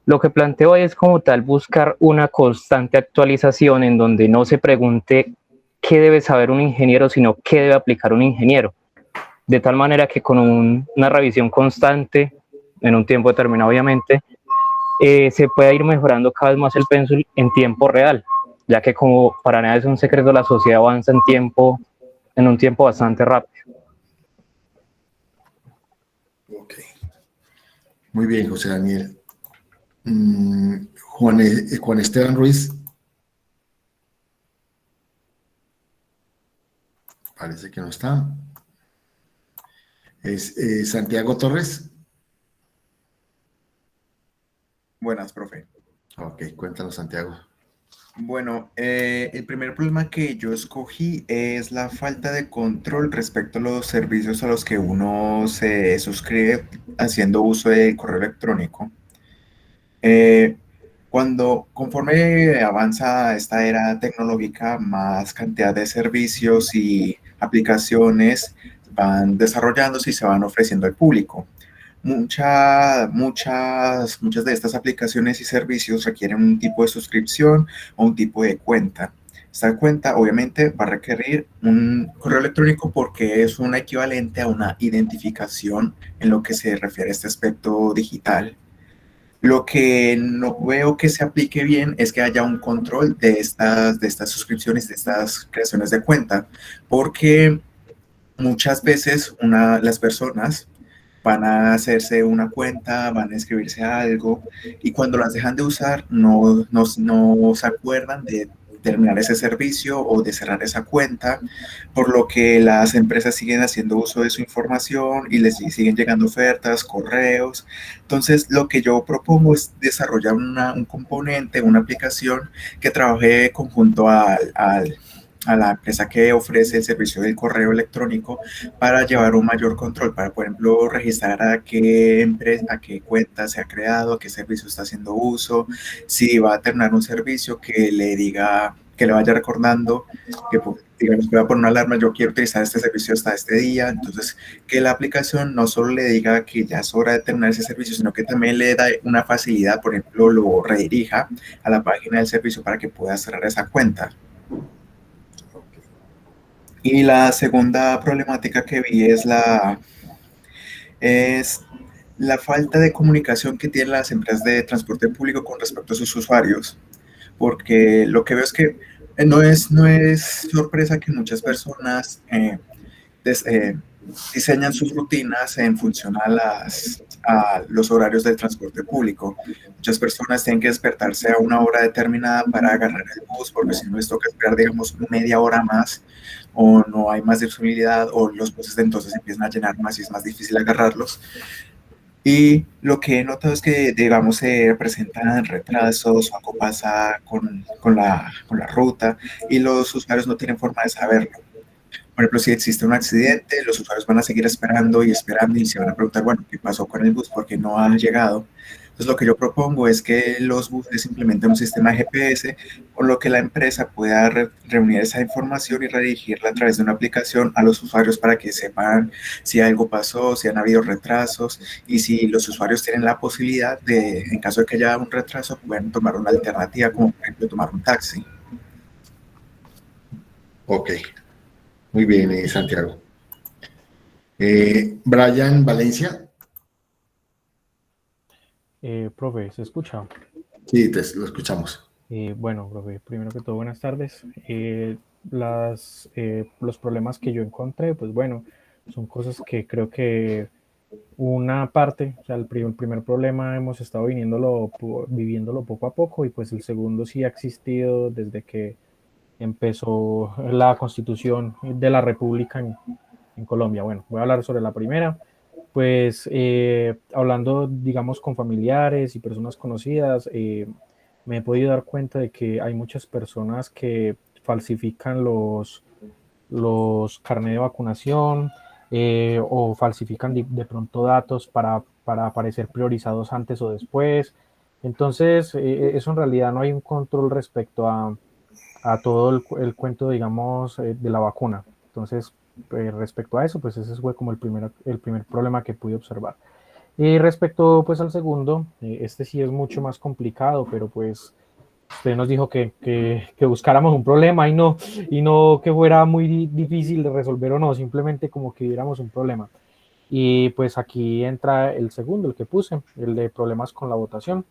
Lo que planteo hoy es como tal buscar una constante actualización en donde no se pregunte qué debe saber un ingeniero, sino qué debe aplicar un ingeniero. De tal manera que con una revisión constante, en un tiempo determinado obviamente, se pueda ir mejorando cada vez más el pénsul en tiempo real, ya que como para nada es un secreto, la sociedad avanza en un tiempo bastante rápido. Ok. Muy bien, José Daniel. Juan Esteban Ruiz. Parece que no está. Santiago Torres. Buenas, profe. Ok, cuéntanos, Santiago. Bueno, el primer problema que yo escogí es la falta de control respecto a los servicios a los que uno se suscribe haciendo uso del correo electrónico. Conforme avanza esta era tecnológica, más cantidad de servicios y aplicaciones van desarrollándose y se van ofreciendo al público. Muchas de estas aplicaciones y servicios requieren un tipo de suscripción o un tipo de cuenta. Esta cuenta obviamente va a requerir un correo electrónico porque es un equivalente a una identificación en lo que se refiere a este aspecto digital. Lo que no veo que se aplique bien es que haya un control de estas suscripciones, de estas creaciones de cuenta, porque muchas veces las personas van a hacerse una cuenta, van a inscribirse a algo y cuando las dejan de usar no se acuerdan de terminar ese servicio o de cerrar esa cuenta, por lo que las empresas siguen haciendo uso de su información y les siguen llegando ofertas, correos. Entonces, lo que yo propongo es desarrollar un componente, una aplicación que trabaje conjunto a la empresa que ofrece el servicio del correo electrónico para llevar un mayor control, para, por ejemplo, registrar a qué empresa, a qué cuenta se ha creado, a qué servicio está haciendo uso, si va a terminar un servicio que le diga, que le vaya recordando, que digamos que va a poner una alarma, yo quiero utilizar este servicio hasta este día, entonces que la aplicación no solo le diga que ya es hora de terminar ese servicio, sino que también le da una facilidad, por ejemplo, lo redirija a la página del servicio para que pueda cerrar esa cuenta. Y la segunda problemática que vi es la falta de comunicación que tienen las empresas de transporte público con respecto a sus usuarios, porque lo que veo es que no es sorpresa que muchas personas diseñan sus rutinas en función a los horarios del transporte público. Muchas personas tienen que despertarse a una hora determinada para agarrar el bus, porque si no les toca esperar, digamos, media hora más, o no hay más disponibilidad, o los buses de entonces empiezan a llenar más y es más difícil agarrarlos. Y lo que he notado es que, digamos, se presentan retrasos o algo pasa con la ruta y los usuarios no tienen forma de saberlo. Por ejemplo, si existe un accidente, los usuarios van a seguir esperando y esperando y se van a preguntar, bueno, ¿qué pasó con el bus? ¿Por qué no han llegado? Entonces, lo que yo propongo es que los buses implementen un sistema GPS, con lo que la empresa pueda reunir esa información y redirigirla a través de una aplicación a los usuarios para que sepan si algo pasó, si han habido retrasos y si los usuarios tienen la posibilidad de, en caso de que haya un retraso, pueden tomar una alternativa, como por ejemplo tomar un taxi. Ok, muy bien, Santiago. Brian Valencia. Profe, ¿se escucha? Sí, lo escuchamos. Bueno, profe, primero que todo, buenas tardes. Los problemas que yo encontré, pues bueno, son cosas que creo que una parte, o sea, el primer problema hemos estado viviéndolo poco a poco y pues el segundo sí ha existido desde que empezó la Constitución de la República en Colombia. Bueno, voy a hablar sobre la primera. Pues hablando, digamos, con familiares y personas conocidas, me he podido dar cuenta de que hay muchas personas que falsifican los carnet de vacunación o falsifican de pronto datos para aparecer priorizados antes o después. Entonces, eso en realidad no hay un control respecto a todo el cuento, digamos, de la vacuna. Entonces, respecto a eso, pues ese fue como el primer problema que pude observar. Y respecto pues al segundo, este sí es mucho más complicado, pero pues usted nos dijo que buscáramos un problema y no que fuera muy difícil de resolver o no, simplemente como que viéramos un problema. Y pues aquí entra el segundo, el que puse, el de problemas con la votación.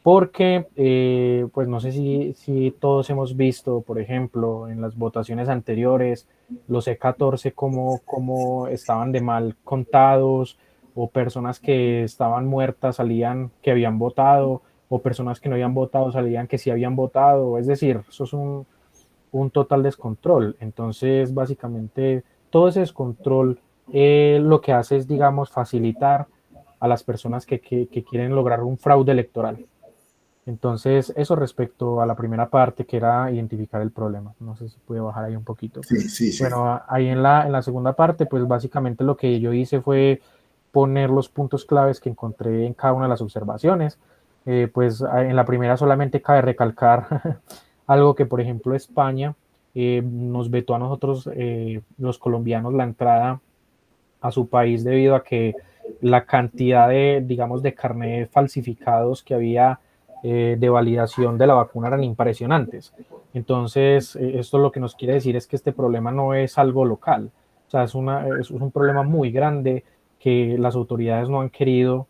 Porque, pues no sé si todos hemos visto, por ejemplo, en las votaciones anteriores, los E14 como estaban de mal contados, o personas que estaban muertas salían que habían votado, o personas que no habían votado salían que sí habían votado. Es decir, eso es un total descontrol. Entonces, básicamente, todo ese descontrol lo que hace es, digamos, facilitar a las personas que quieren lograr un fraude electoral. Entonces, eso respecto a la primera parte, que era identificar el problema. No sé si pude bajar ahí un poquito. Sí. Bueno, ahí en la segunda parte, pues básicamente lo que yo hice fue poner los puntos claves que encontré en cada una de las observaciones. Pues en la primera solamente cabe recalcar algo que, por ejemplo, España nos vetó a nosotros, los colombianos, la entrada a su país debido a que la cantidad digamos, de carnet falsificados que había de validación de la vacuna eran impresionantes. Entonces, esto lo que nos quiere decir es que este problema no es algo local, o sea, es un problema muy grande que las autoridades no han querido,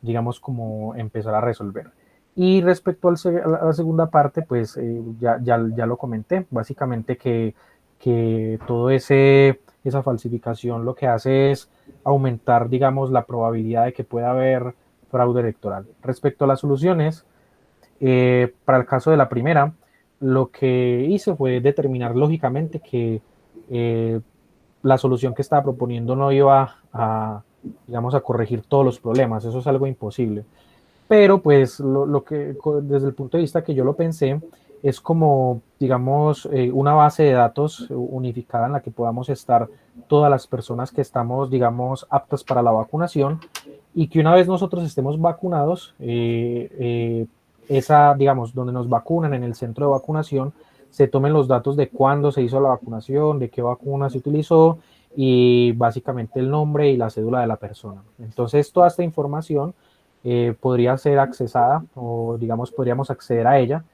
digamos, como empezar a resolver. Y respecto a la segunda parte, pues ya lo comenté, básicamente que todo esa falsificación lo que hace es aumentar, digamos, la probabilidad de que pueda haber fraude electoral. Respecto a las soluciones, para el caso de la primera, lo que hice fue determinar lógicamente que la solución que estaba proponiendo no iba digamos, a corregir todos los problemas, eso es algo imposible. Pero pues lo que desde el punto de vista que yo lo pensé es como, digamos, una base de datos unificada en la que podamos estar todas las personas que estamos, digamos, aptas para la vacunación, y que una vez nosotros estemos vacunados, digamos, donde nos vacunan en el centro de vacunación, se tomen los datos de cuándo se hizo la vacunación, de qué vacuna se utilizó y básicamente el nombre y la cédula de la persona. Entonces, toda esta información podría ser accesada, o digamos podríamos acceder a ella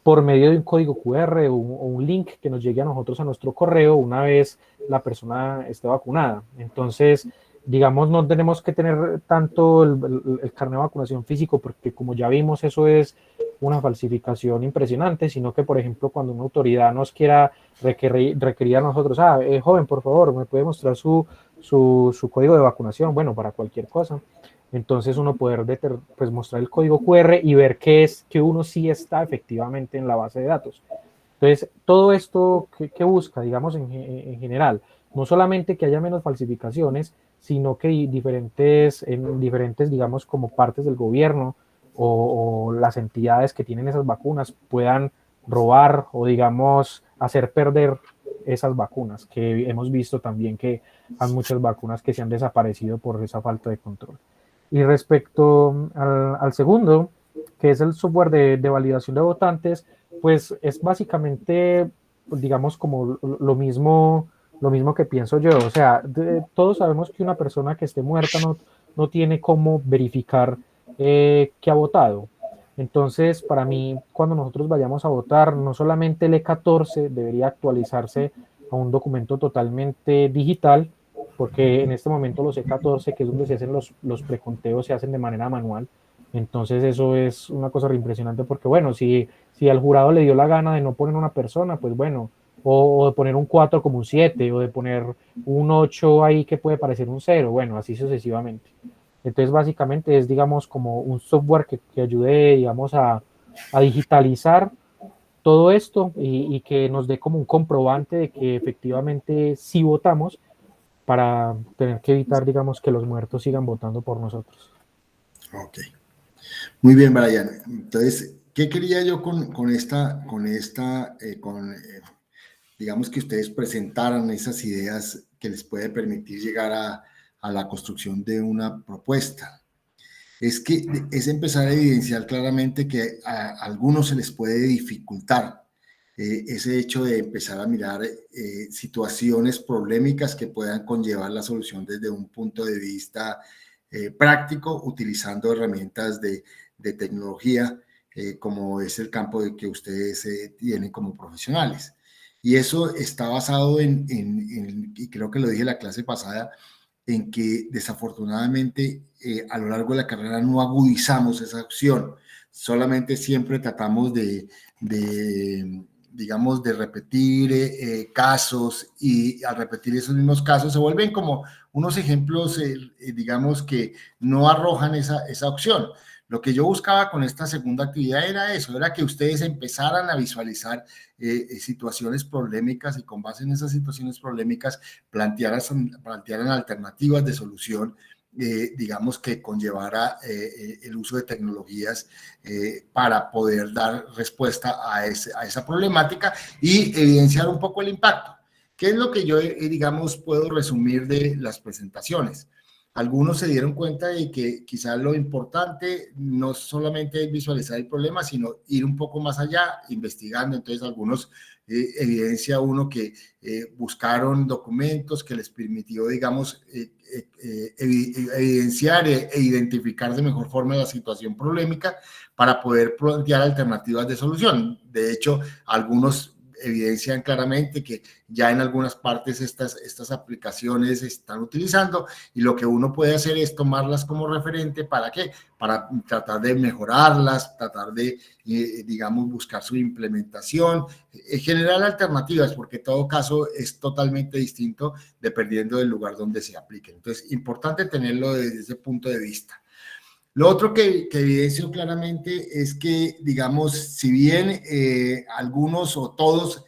por medio de un código QR o un link que nos llegue a nosotros a nuestro correo una vez la persona esté vacunada. Entonces, digamos, no tenemos que tener tanto el carnet de vacunación físico, porque como ya vimos, eso es una falsificación impresionante, sino que, por ejemplo, cuando una autoridad nos quiera requerir a nosotros, joven, por favor, ¿me puede mostrar su código de vacunación? Bueno, para cualquier cosa. Entonces uno poder pues mostrar el código QR y ver que uno sí está efectivamente en la base de datos. Entonces, todo esto que busca, digamos, en general, no solamente que haya menos falsificaciones, sino que en diferentes, digamos, como partes del gobierno o las entidades que tienen esas vacunas puedan robar o, digamos, hacer perder esas vacunas, que hemos visto también que hay muchas vacunas que se han desaparecido por esa falta de control. Y respecto al segundo, que es el software de validación de votantes, pues es básicamente, digamos, como lo mismo que pienso yo. O sea, todos sabemos que una persona que esté muerta no tiene cómo verificar que ha votado. Entonces, para mí, cuando nosotros vayamos a votar, no solamente el E14 debería actualizarse a un documento totalmente digital, porque en este momento los E14, que es donde se hacen los preconteos, se hacen de manera manual. Entonces eso es una cosa impresionante, porque bueno, si al jurado le dio la gana de no poner una persona, pues bueno, o de poner un 4 como un 7, o de poner un 8 ahí que puede parecer un 0, bueno, así sucesivamente. Entonces básicamente es, digamos, como un software que ayude, digamos, a digitalizar todo esto y que nos dé como un comprobante de que efectivamente sí votamos, para tener que evitar, digamos, que los muertos sigan votando por nosotros. Ok. Muy bien, Brian. Entonces, ¿qué quería yo digamos, que ustedes presentaran esas ideas que les puede permitir llegar a la construcción de una propuesta? Es empezar a evidenciar claramente que a algunos se les puede dificultar ese hecho de empezar a mirar situaciones problemáticas que puedan conllevar la solución desde un punto de vista práctico, utilizando herramientas de tecnología, como es el campo de que ustedes tienen como profesionales. Y eso está basado y creo que lo dije en la clase pasada, en que desafortunadamente a lo largo de la carrera no agudizamos esa opción, solamente siempre tratamos digamos, de repetir casos, y al repetir esos mismos casos se vuelven como unos ejemplos, digamos, que no arrojan esa opción. Lo que yo buscaba con esta segunda actividad era eso, era que ustedes empezaran a visualizar situaciones problemáticas, y con base en esas situaciones problemáticas plantearan alternativas de solución, digamos, que conllevara el uso de tecnologías para poder dar respuesta a esa problemática y evidenciar un poco el impacto. ¿Qué es lo que yo, digamos, puedo resumir de las presentaciones? algunos se dieron cuenta de que quizás lo importante no solamente es visualizar el problema, sino ir un poco más allá, investigando. Entonces, algunos evidencia uno que buscaron documentos que les permitió, digamos, evidenciar e identificar de mejor forma la situación problemática para poder plantear alternativas de solución. De hecho, algunos evidencian claramente que ya en algunas partes estas aplicaciones se están utilizando y lo que uno puede hacer es tomarlas como referente. ¿Para qué? Para tratar de mejorarlas, tratar de, digamos, buscar su implementación, generar alternativas, porque en todo caso es totalmente distinto dependiendo del lugar donde se aplique. Entonces, importante tenerlo desde ese punto de vista. Lo otro que evidencio claramente es que, digamos, si bien algunos o todos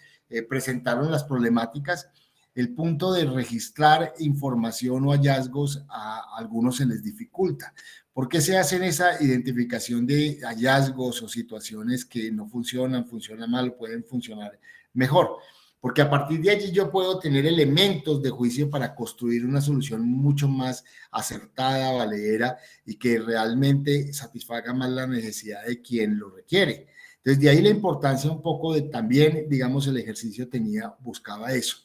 presentaron las problemáticas, el punto de registrar información o hallazgos a algunos se les dificulta. ¿Por qué se hacen esa identificación de hallazgos o situaciones que no funcionan, funcionan mal o pueden funcionar mejor? Porque a partir de allí yo puedo tener elementos de juicio para construir una solución mucho más acertada, valedera y que realmente satisfaga más la necesidad de quien lo requiere. Entonces, de ahí la importancia un poco de también, digamos, el ejercicio buscaba eso.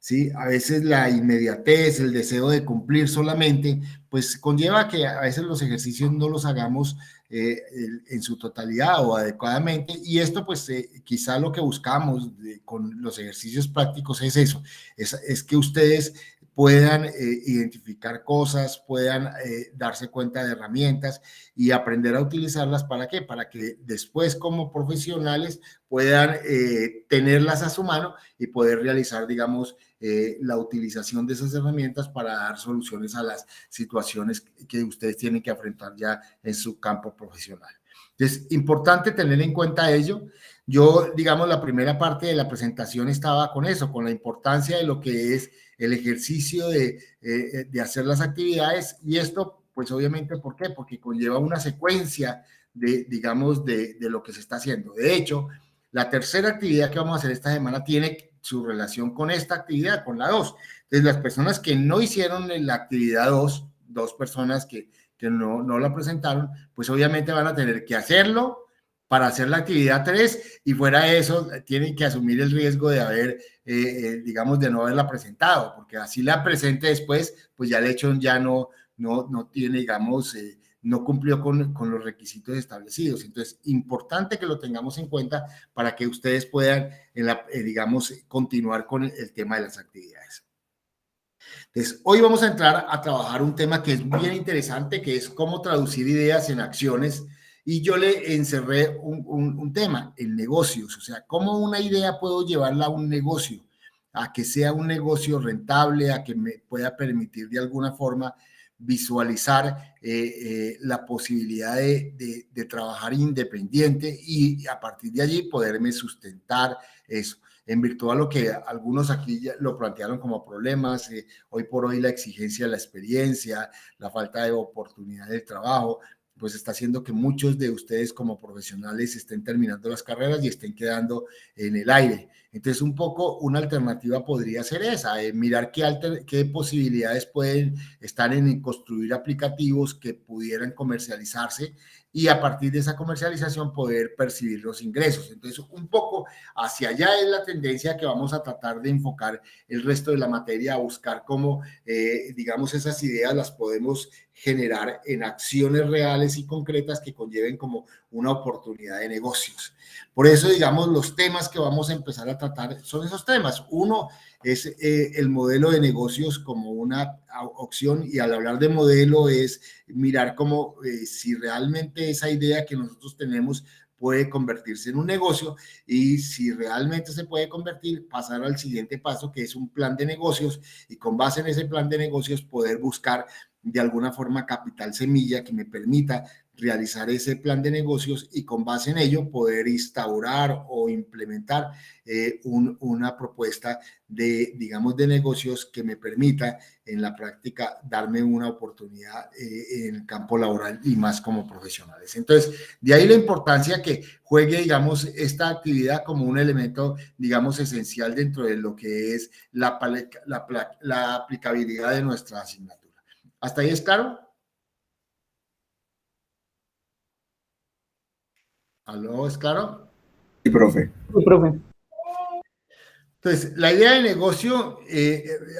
¿Sí? A veces la inmediatez, el deseo de cumplir solamente, pues conlleva que a veces los ejercicios no los hagamos en su totalidad o adecuadamente, y esto pues quizá lo que buscamos con los ejercicios prácticos es eso, es que ustedes puedan identificar cosas, puedan darse cuenta de herramientas y aprender a utilizarlas. ¿Para qué? Para que después como profesionales puedan tenerlas a su mano y poder realizar, digamos, la utilización de esas herramientas para dar soluciones a las situaciones que ustedes tienen que afrontar ya en su campo profesional. Entonces, importante tener en cuenta ello. Yo, digamos, la primera parte de la presentación estaba con eso, con la importancia de lo que es el ejercicio de hacer las actividades, y esto, pues obviamente, ¿por qué? Porque conlleva una secuencia digamos, de lo que se está haciendo. De hecho, la tercera actividad que vamos a hacer esta semana tiene su relación con esta actividad, con la 2. Entonces, las personas que no hicieron la actividad 2, dos personas que no la presentaron, pues obviamente van a tener que hacerlo para hacer la actividad 3, y fuera de eso tienen que asumir el riesgo de haber, digamos, de no haberla presentado, porque así la presente después, pues ya el hecho ya no tiene, digamos, no cumplió con los requisitos establecidos. Entonces, importante que lo tengamos en cuenta para que ustedes puedan, digamos, continuar con el tema de las actividades. Entonces, hoy vamos a entrar a trabajar un tema que es bien interesante, que es cómo traducir ideas en acciones, y yo le encerré un tema, en negocios, o sea, cómo una idea puedo llevarla a un negocio, a que sea un negocio rentable, a que me pueda permitir de alguna forma visualizar la posibilidad de trabajar independiente y a partir de allí poderme sustentar eso. En virtud a lo que algunos aquí ya lo plantearon como problemas, hoy por hoy la exigencia de la experiencia, la falta de oportunidad de trabajo, pues está haciendo que muchos de ustedes como profesionales estén terminando las carreras y estén quedando en el aire. Entonces, un poco una alternativa podría ser esa, mirar qué posibilidades pueden estar en construir aplicativos que pudieran comercializarse y a partir de esa comercialización poder percibir los ingresos. Entonces, un poco hacia allá es la tendencia que vamos a tratar de enfocar el resto de la materia, a buscar cómo, digamos, esas ideas las podemos generar en acciones reales y concretas que conlleven como una oportunidad de negocios. Por eso, digamos, los temas que vamos a empezar a tratar son esos temas. Uno es el modelo de negocios como una opción, y al hablar de modelo es mirar cómo si realmente esa idea que nosotros tenemos puede convertirse en un negocio, y si realmente se puede convertir, pasar al siguiente paso, que es un plan de negocios, y con base en ese plan de negocios poder buscar de alguna forma capital semilla que me permita realizar ese plan de negocios y con base en ello poder instaurar o implementar una propuesta digamos, de negocios que me permita en la práctica darme una oportunidad en el campo laboral y más como profesionales. Entonces, de ahí la importancia que juegue, digamos, esta actividad como un elemento, digamos, esencial dentro de lo que es la aplicabilidad de nuestra asignatura. ¿Hasta ahí es claro? ¿Aló, es claro? Sí, profe. Sí, profe. Entonces, la idea de negocio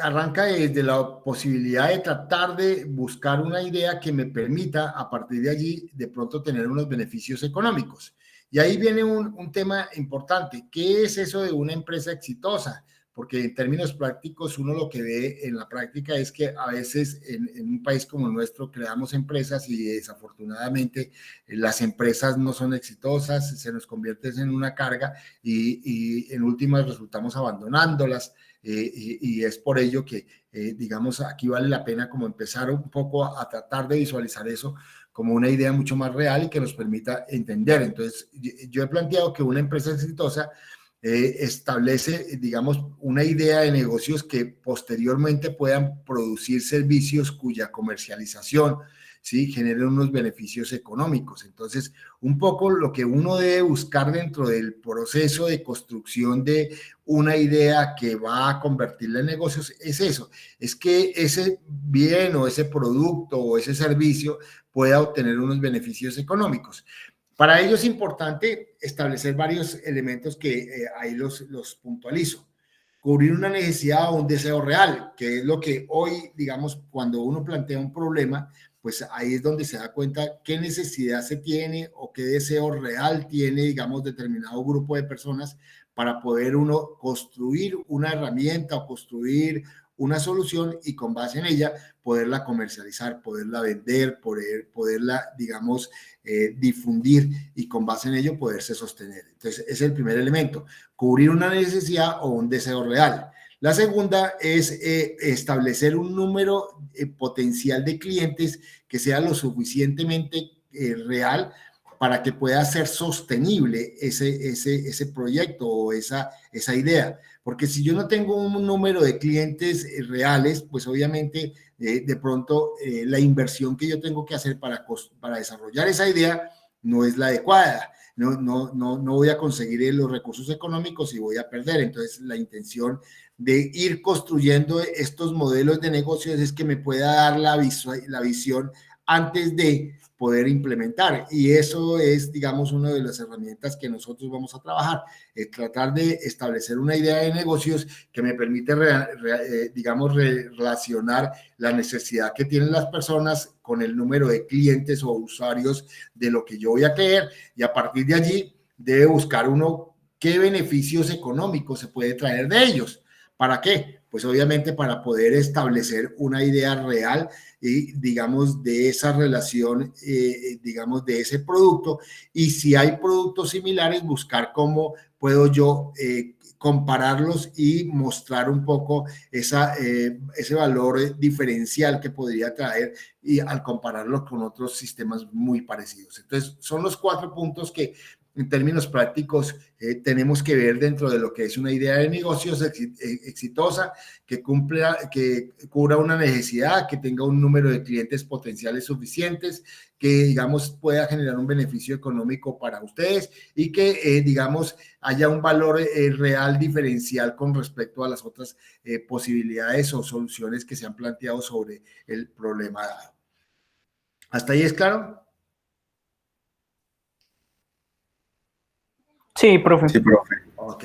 arranca desde la posibilidad de tratar de buscar una idea que me permita, a partir de allí, de pronto tener unos beneficios económicos. Y ahí viene un tema importante. ¿Qué es eso de una empresa exitosa? Porque en términos prácticos, uno lo que ve en la práctica es que a veces en un país como el nuestro creamos empresas y desafortunadamente las empresas no son exitosas, se nos convierten en una carga y en últimas resultamos abandonándolas. Y es por ello que, digamos, aquí vale la pena como empezar un poco a tratar de visualizar eso como una idea mucho más real y que nos permita entender. Entonces, yo he planteado que una empresa exitosa establece, digamos, una idea de negocios que posteriormente puedan producir servicios cuya comercialización, ¿sí?, genere unos beneficios económicos. Entonces, un poco lo que uno debe buscar dentro del proceso de construcción de una idea que va a convertirla en negocios es eso, es que ese bien o ese producto o ese servicio pueda obtener unos beneficios económicos. Para ello es importante establecer varios elementos que ahí los puntualizo. Cubrir una necesidad o un deseo real, que es lo que hoy, digamos, cuando uno plantea un problema, pues ahí es donde se da cuenta qué necesidad se tiene o qué deseo real tiene, digamos, determinado grupo de personas para poder uno construir una herramienta o construir una solución y con base en ella poderla comercializar, poderla vender, poderla, digamos, difundir y con base en ello poderse sostener. Entonces, ese es el primer elemento, cubrir una necesidad o un deseo real. La segunda es establecer un número potencial de clientes que sea lo suficientemente real para que pueda ser sostenible ese proyecto o esa idea. Porque si yo no tengo un número de clientes reales, pues obviamente de pronto la inversión que yo tengo que hacer para desarrollar esa idea no es la adecuada. No voy a conseguir los recursos económicos y voy a perder. Entonces, la intención de ir construyendo estos modelos de negocios es que me pueda dar la visión antes de poder implementar. Y eso es, digamos, una de las herramientas que nosotros vamos a trabajar, tratar de establecer una idea de negocios que me permite, digamos, relacionar la necesidad que tienen las personas con el número de clientes o usuarios de lo que yo voy a creer, y a partir de allí debe buscar uno qué beneficios económicos se puede traer de ellos. ¿Para qué? Pues obviamente para poder establecer una idea real y, digamos, de esa relación, digamos, de ese producto. Y si hay productos similares, buscar cómo puedo yo compararlos y mostrar un poco ese valor diferencial que podría traer y al compararlos con otros sistemas muy parecidos. Entonces, son los 4 puntos que en términos prácticos tenemos que ver dentro de lo que es una idea de negocios exitosa, que cubra una necesidad, que tenga un número de clientes potenciales suficientes, que, digamos, pueda generar un beneficio económico para ustedes y que, digamos, haya un valor real diferencial con respecto a las otras posibilidades o soluciones que se han planteado sobre el problema dado. ¿Hasta ahí es claro? Sí, profe. Sí, profe. Ok.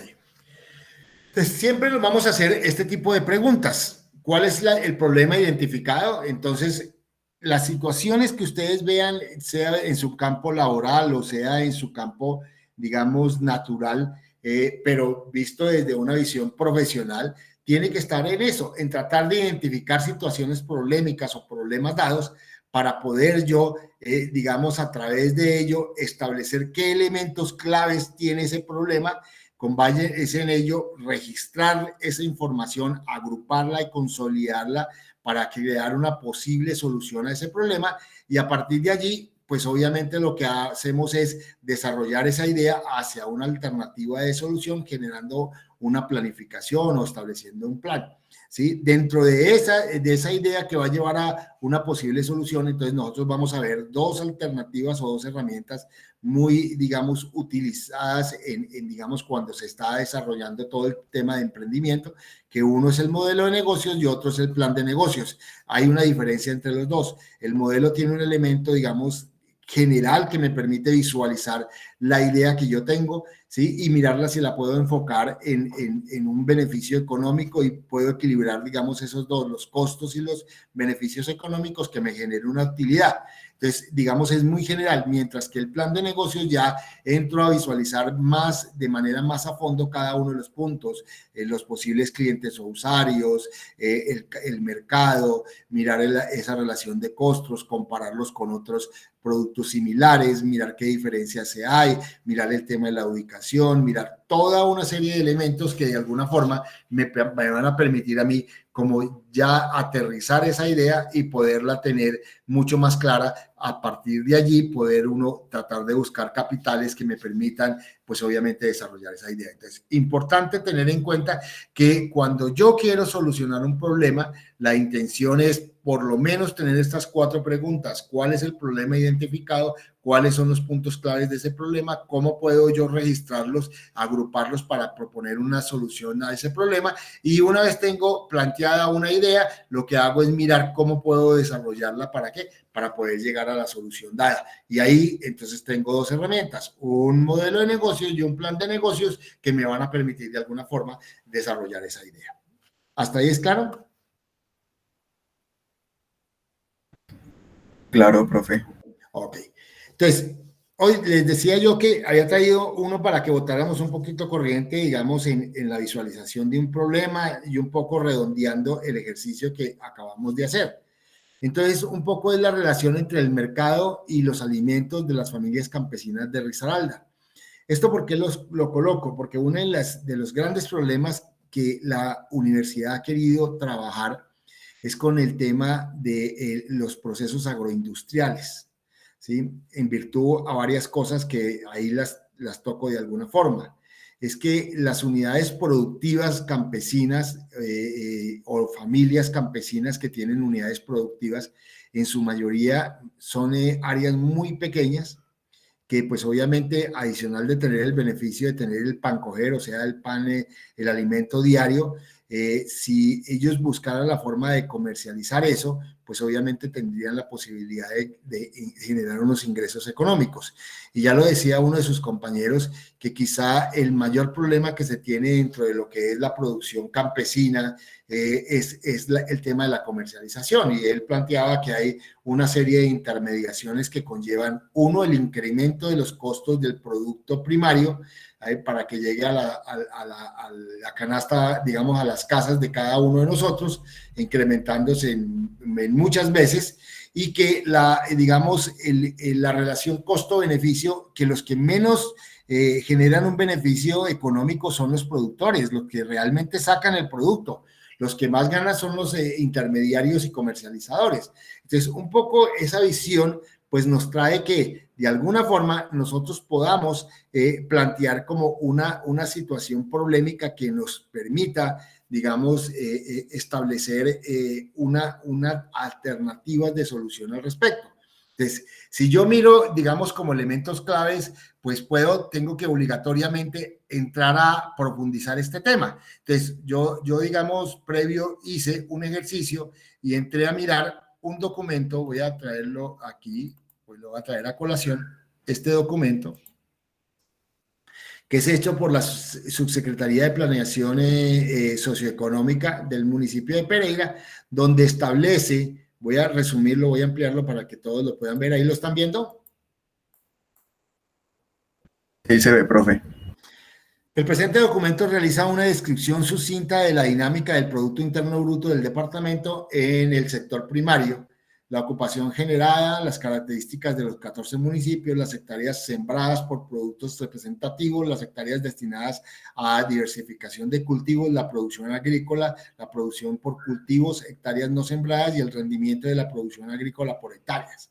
Entonces, siempre nos vamos a hacer este tipo de preguntas. ¿Cuál es el problema identificado? Entonces, las situaciones que ustedes vean, sea en su campo laboral o sea en su campo, digamos, natural, pero visto desde una visión profesional, tiene que estar en eso, en tratar de identificar situaciones problemáticas o problemas dados para poder yo, digamos, a través de ello, establecer qué elementos claves tiene ese problema, con base en ello, registrar esa información, agruparla y consolidarla para crear una posible solución a ese problema, y a partir de allí, pues obviamente lo que hacemos es desarrollar esa idea hacia una alternativa de solución, generando una planificación o estableciendo un plan. ¿Sí? Dentro de esa idea que va a llevar a una posible solución, entonces nosotros vamos a ver dos alternativas o dos herramientas muy, digamos, utilizadas digamos, cuando se está desarrollando todo el tema de emprendimiento, que uno es el modelo de negocios y otro es el plan de negocios. Hay una diferencia entre los dos. El modelo tiene un elemento, digamos, general que me permite visualizar la idea que yo tengo, ¿sí? Y mirarla si la puedo enfocar en un beneficio económico y puedo equilibrar, digamos, esos dos, los costos y los beneficios económicos que me generen una utilidad. Entonces, digamos, es muy general, mientras que el plan de negocios ya entro a visualizar más, de manera más a fondo cada uno de los puntos, los posibles clientes o usuarios, el mercado, mirar esa relación de costos, compararlos con otros productos similares, mirar qué diferencias hay, mirar el tema de la ubicación, mirar toda una serie de elementos que de alguna forma me van a permitir a mí como ya aterrizar esa idea y poderla tener mucho más clara. A partir de allí poder uno tratar de buscar capitales que me permitan, pues obviamente, desarrollar esa idea. Entonces, importante tener en cuenta que cuando yo quiero solucionar un problema, la intención es por lo menos tener estas 4 preguntas. ¿Cuál es el problema identificado? ¿Cuáles son los puntos claves de ese problema? ¿Cómo puedo yo registrarlos, agruparlos para proponer una solución a ese problema? Y una vez tengo planteada una idea, lo que hago es mirar cómo puedo desarrollarla. ¿Para qué? Para poder llegar a la solución dada. Y ahí entonces tengo 2 herramientas, un modelo de negocios y un plan de negocios que me van a permitir de alguna forma desarrollar esa idea. ¿Hasta ahí es claro? Claro, profe. Ok. Entonces, hoy les decía yo que había traído uno para que botáramos un poquito corriente, digamos, en la visualización de un problema y un poco redondeando el ejercicio que acabamos de hacer. Entonces, un poco es la relación entre el mercado y los alimentos de las familias campesinas de Risaralda. ¿Esto por qué lo coloco? Porque uno de los grandes problemas que la universidad ha querido trabajar es con el tema de los procesos agroindustriales, ¿sí? En virtud a varias cosas que ahí las toco de alguna forma. Es que las unidades productivas campesinas o familias campesinas que tienen unidades productivas, en su mayoría son áreas muy pequeñas, que pues obviamente adicional de tener el beneficio de tener el pan coger, o sea, el pan, el alimento diario, si ellos buscaran la forma de comercializar eso, pues obviamente tendrían la posibilidad de generar unos ingresos económicos. Y ya lo decía uno de sus compañeros, que quizá el mayor problema que se tiene dentro de lo que es la producción campesina es el tema de la comercialización. Y él planteaba que hay una serie de intermediaciones que conllevan, uno, el incremento de los costos del producto primario, para que llegue a la canasta, digamos, a las casas de cada uno de nosotros, incrementándose en muchas veces, y que digamos, la relación costo-beneficio, que los que menos generan un beneficio económico son los productores, los que realmente sacan el producto. Los que más ganan son los intermediarios y comercializadores. Entonces, un poco esa visión pues nos trae que de alguna forma nosotros podamos plantear como una situación problemática que nos permita, digamos, establecer una alternativa de solución al respecto. Entonces, si yo miro, digamos, como elementos claves, pues tengo que obligatoriamente entrar a profundizar este tema. Entonces, yo digamos, previo hice un ejercicio y entré a mirar un documento, voy a traerlo aquí, pues lo voy a traer a colación, este documento, que es hecho por la Subsecretaría de Planeación Socioeconómica del municipio de Pereira, donde establece, voy a resumirlo, voy a ampliarlo para que todos lo puedan ver. ¿Ahí lo están viendo? Sí, se ve, profe. El presente documento realiza una descripción sucinta de la dinámica del Producto Interno Bruto del departamento en el sector primario, la ocupación generada, las características de los 14 municipios, las hectáreas sembradas por productos representativos, las hectáreas destinadas a diversificación de cultivos, la producción agrícola, la producción por cultivos, hectáreas no sembradas y el rendimiento de la producción agrícola por hectáreas.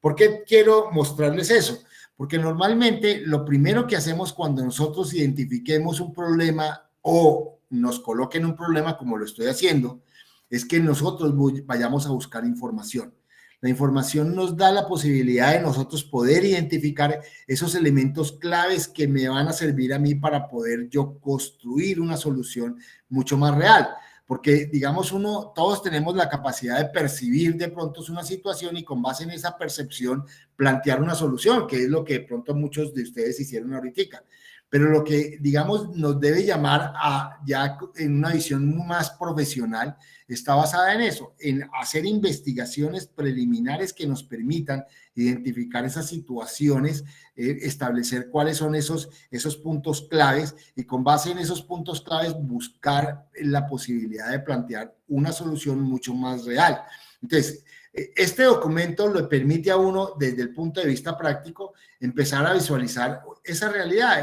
¿Por qué quiero mostrarles eso? Porque normalmente lo primero que hacemos cuando nosotros identifiquemos un problema o nos coloquen un problema como lo estoy haciendo, es que nosotros vayamos a buscar información. La información nos da la posibilidad de nosotros poder identificar esos elementos claves que me van a servir a mí para poder yo construir una solución mucho más real. Porque, digamos, todos tenemos la capacidad de percibir de pronto una situación y con base en esa percepción plantear una solución, que es lo que de pronto muchos de ustedes hicieron ahorita. Pero lo que, digamos, nos debe llamar a ya en una visión más profesional está basada en eso, en hacer investigaciones preliminares que nos permitan identificar esas situaciones, establecer cuáles son esos puntos claves y con base en esos puntos claves buscar la posibilidad de plantear una solución mucho más real. Entonces, este documento le permite a uno, desde el punto de vista práctico, empezar a visualizar esa realidad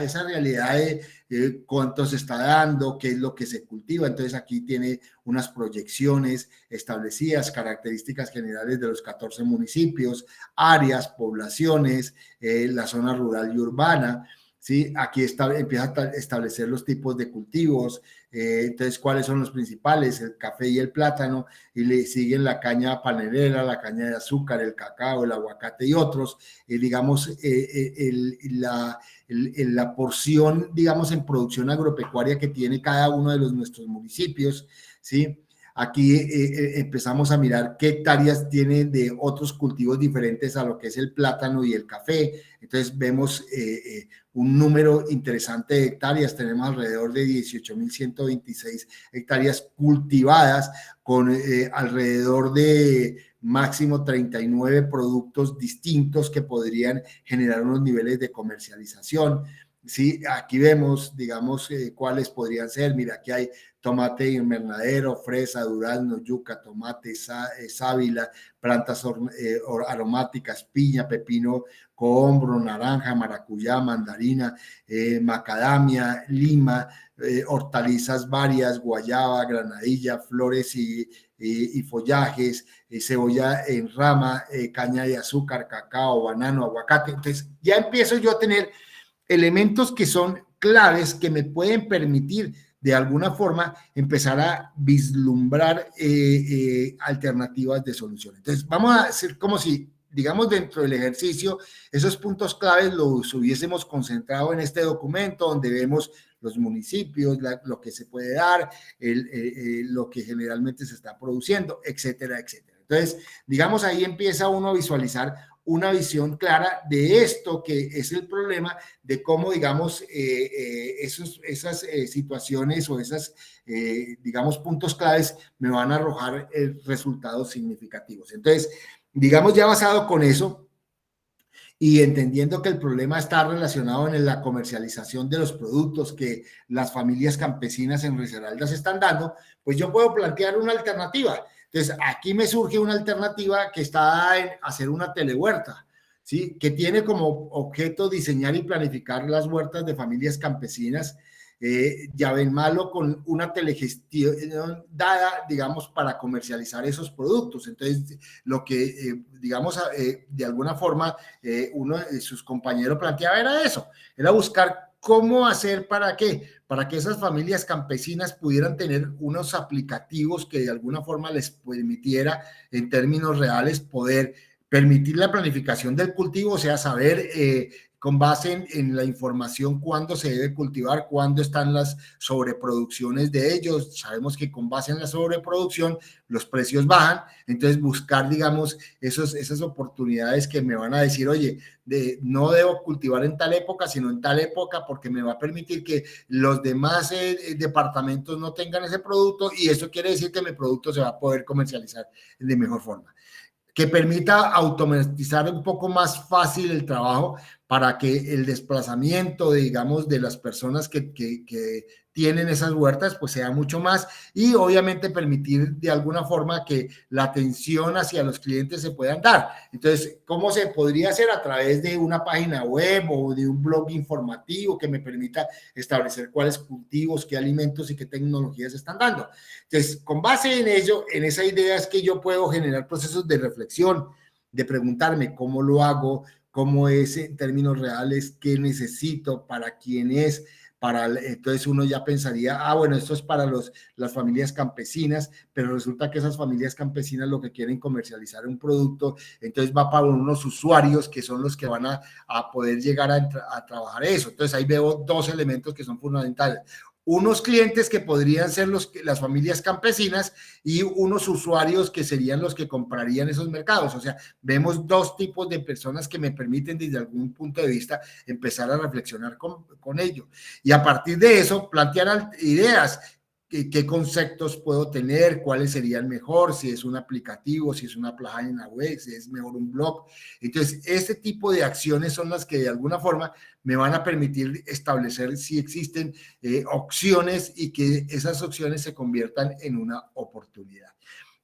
de cuánto se está dando, qué es lo que se cultiva. Entonces, aquí tiene unas proyecciones establecidas, características generales de los 14 municipios, áreas, poblaciones, la zona rural y urbana. ¿Sí? Aquí empieza a establecer los tipos de cultivos, entonces cuáles son los principales, el café y el plátano, y le siguen la caña panelera, la caña de azúcar, el cacao, el aguacate y otros, digamos, la porción, digamos, en producción agropecuaria que tiene cada uno de nuestros municipios, ¿sí? Aquí empezamos a mirar qué hectáreas tiene de otros cultivos diferentes a lo que es el plátano y el café. Entonces vemos un número interesante de hectáreas. Tenemos alrededor de 18.126 hectáreas cultivadas con alrededor de máximo 39 productos distintos que podrían generar unos niveles de comercialización. Sí, aquí vemos, digamos, cuáles podrían ser. Mira, aquí hay tomate invernadero, fresa, durazno, yuca, tomate, sábila, plantas aromáticas, piña, pepino, cohombro, naranja, maracuyá, mandarina, macadamia, lima, hortalizas varias, guayaba, granadilla, flores y follajes, cebolla en rama, caña de azúcar, cacao, banano, aguacate. Entonces, ya empiezo yo a tener elementos que son claves que me pueden permitir de alguna forma empezar a vislumbrar alternativas de solución. Entonces, vamos a hacer como si, digamos, dentro del ejercicio, esos puntos claves los hubiésemos concentrado en este documento donde vemos los municipios, lo que se puede dar, lo que generalmente se está produciendo, etcétera, etcétera. Entonces, digamos, ahí empieza uno a visualizar una visión clara de esto que es el problema, de cómo, digamos, esas situaciones o esas, digamos, puntos claves me van a arrojar resultados significativos. Entonces, digamos, ya basado con eso y entendiendo que el problema está relacionado en la comercialización de los productos que las familias campesinas en Risaralda se están dando, pues yo puedo plantear una alternativa. Entonces, aquí me surge una alternativa que está en hacer una telehuerta, ¿sí? Que tiene como objeto diseñar y planificar las huertas de familias campesinas, llave en malo con una telegestión dada, digamos, para comercializar esos productos. Entonces, lo que, digamos, de alguna forma, uno de sus compañeros planteaba era eso, era buscar ¿cómo hacer para qué? Para que esas familias campesinas pudieran tener unos aplicativos que de alguna forma les permitiera, en términos reales, poder permitir la planificación del cultivo, o sea, saber con base en la información cuándo se debe cultivar, cuándo están las sobreproducciones de ellos. Sabemos que con base en la sobreproducción los precios bajan, entonces buscar, digamos, esas oportunidades que me van a decir, oye, no debo cultivar en tal época, sino en tal época, porque me va a permitir que los demás departamentos no tengan ese producto y eso quiere decir que mi producto se va a poder comercializar de mejor forma. Que permita automatizar un poco más fácil el trabajo para que el desplazamiento, digamos, de las personas que tienen esas huertas, pues sea mucho más y obviamente permitir de alguna forma que la atención hacia los clientes se puedan dar. Entonces, ¿cómo se podría hacer? A través de una página web o de un blog informativo que me permita establecer cuáles cultivos, qué alimentos y qué tecnologías se están dando. Entonces, con base en ello, en esa idea es que yo puedo generar procesos de reflexión, de preguntarme cómo lo hago, cómo es en términos reales, qué necesito, para quién es, entonces uno ya pensaría, bueno, esto es para las familias campesinas, pero resulta que esas familias campesinas lo que quieren comercializar un producto, entonces va para unos usuarios que son los que van a poder llegar a trabajar eso. Entonces ahí veo dos elementos que son fundamentales. Unos clientes que podrían ser las familias campesinas y unos usuarios que serían los que comprarían esos mercados. O sea, vemos dos tipos de personas que me permiten desde algún punto de vista empezar a reflexionar con ello. Y a partir de eso, plantear ideas. ¿Qué conceptos puedo tener? ¿Cuáles serían mejor? Si es un aplicativo, si es una página web, si es mejor un blog. Entonces, este tipo de acciones son las que de alguna forma me van a permitir establecer si existen opciones y que esas opciones se conviertan en una oportunidad.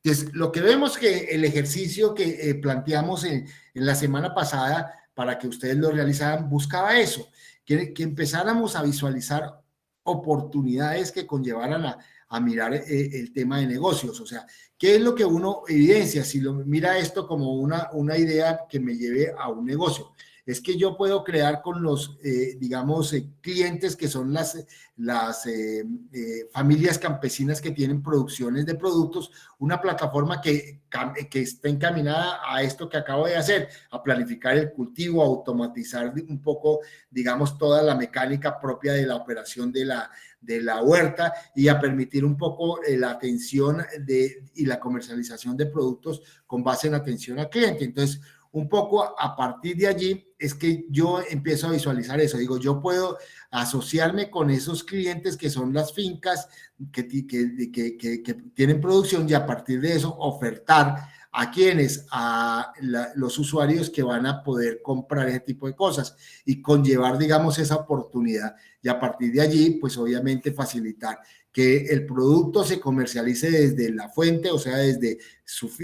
Entonces, lo que vemos que el ejercicio que planteamos en la semana pasada para que ustedes lo realizaran, buscaba eso, que empezáramos a visualizar oportunidades que conllevaran a mirar el tema de negocios. O sea, ¿qué es lo que uno evidencia? Si lo mira esto como una idea que me lleve a un negocio, es que yo puedo crear con los, digamos, clientes que son las familias campesinas que tienen producciones de productos, una plataforma que está encaminada a esto que acabo de hacer, a planificar el cultivo, a automatizar un poco, digamos, toda la mecánica propia de la operación de la huerta y a permitir un poco la atención y la comercialización de productos con base en atención al cliente. Entonces, un poco a partir de allí es que yo empiezo a visualizar eso. Digo, yo puedo asociarme con esos clientes que son las fincas que tienen producción y a partir de eso ofertar a quienes, los usuarios que van a poder comprar ese tipo de cosas y conllevar, digamos, esa oportunidad y a partir de allí, pues obviamente facilitar que el producto se comercialice desde la fuente, o sea, desde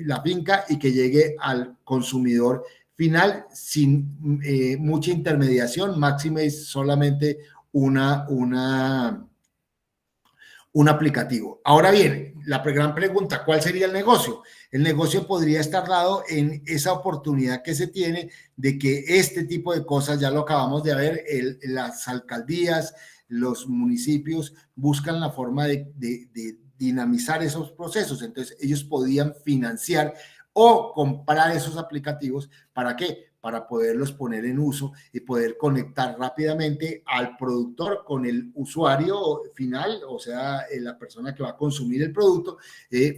la finca y que llegue al consumidor final sin mucha intermediación, máxime es solamente un aplicativo. Ahora bien, la gran pregunta, ¿cuál sería el negocio? El negocio podría estar dado en esa oportunidad que se tiene de que este tipo de cosas, ya lo acabamos de ver, las alcaldías, los municipios buscan la forma de dinamizar esos procesos. Entonces, ellos podían financiar o comprar esos aplicativos. ¿Para qué? Para poderlos poner en uso y poder conectar rápidamente al productor con el usuario final, o sea, la persona que va a consumir el producto,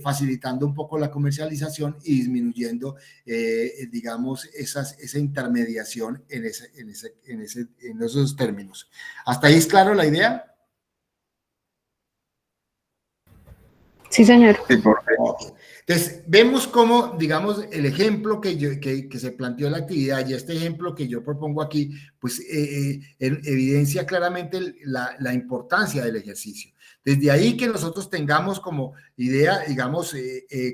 facilitando un poco la comercialización y disminuyendo, digamos, esa intermediación en esos términos. ¿Hasta ahí es claro la idea? Sí, señor. Sí, perfecto. Entonces, vemos cómo, digamos, el ejemplo que se planteó en la actividad y este ejemplo que yo propongo aquí, pues evidencia claramente la importancia del ejercicio. Desde ahí que nosotros tengamos como idea, digamos,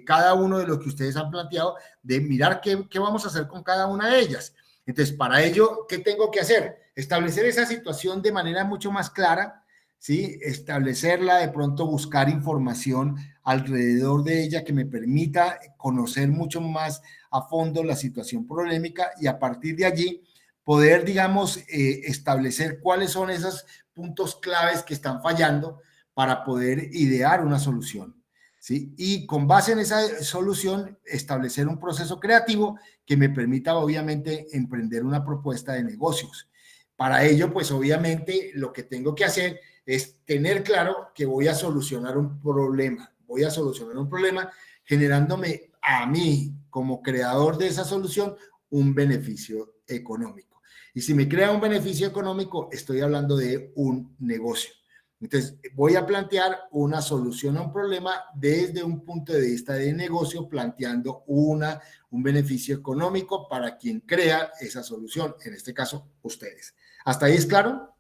cada uno de los que ustedes han planteado, de mirar qué vamos a hacer con cada una de ellas. Entonces, para ello, ¿qué tengo que hacer? Establecer esa situación de manera mucho más clara, ¿sí? Establecerla, de pronto buscar información alrededor de ella que me permita conocer mucho más a fondo la situación problemática y a partir de allí poder, digamos, establecer cuáles son esos puntos claves que están fallando para poder idear una solución, ¿sí? Y con base en esa solución, establecer un proceso creativo que me permita, obviamente, emprender una propuesta de negocios. Para ello, pues, obviamente, lo que tengo que hacer es tener claro que voy a solucionar un problema. Voy a solucionar un problema generándome a mí, como creador de esa solución, un beneficio económico. Y si me crea un beneficio económico, estoy hablando de un negocio. Entonces, voy a plantear una solución a un problema desde un punto de vista de negocio, planteando un beneficio económico para quien crea esa solución, en este caso, ustedes. ¿Hasta ahí es claro?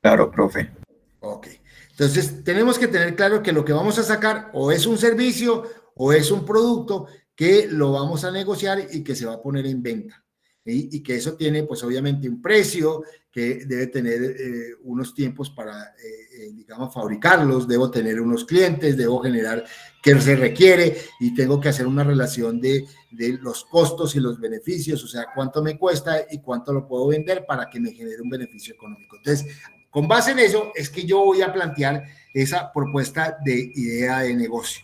Claro, profe. Ok. Entonces, tenemos que tener claro que lo que vamos a sacar o es un servicio o es un producto que lo vamos a negociar y que se va a poner en venta. y que eso tiene pues obviamente un precio, que debe tener unos tiempos para, digamos, fabricarlos, debo tener unos clientes, debo generar qué se requiere y tengo que hacer una relación de los costos y los beneficios, o sea, cuánto me cuesta y cuánto lo puedo vender para que me genere un beneficio económico. Entonces, con base en eso es que yo voy a plantear esa propuesta de idea de negocio,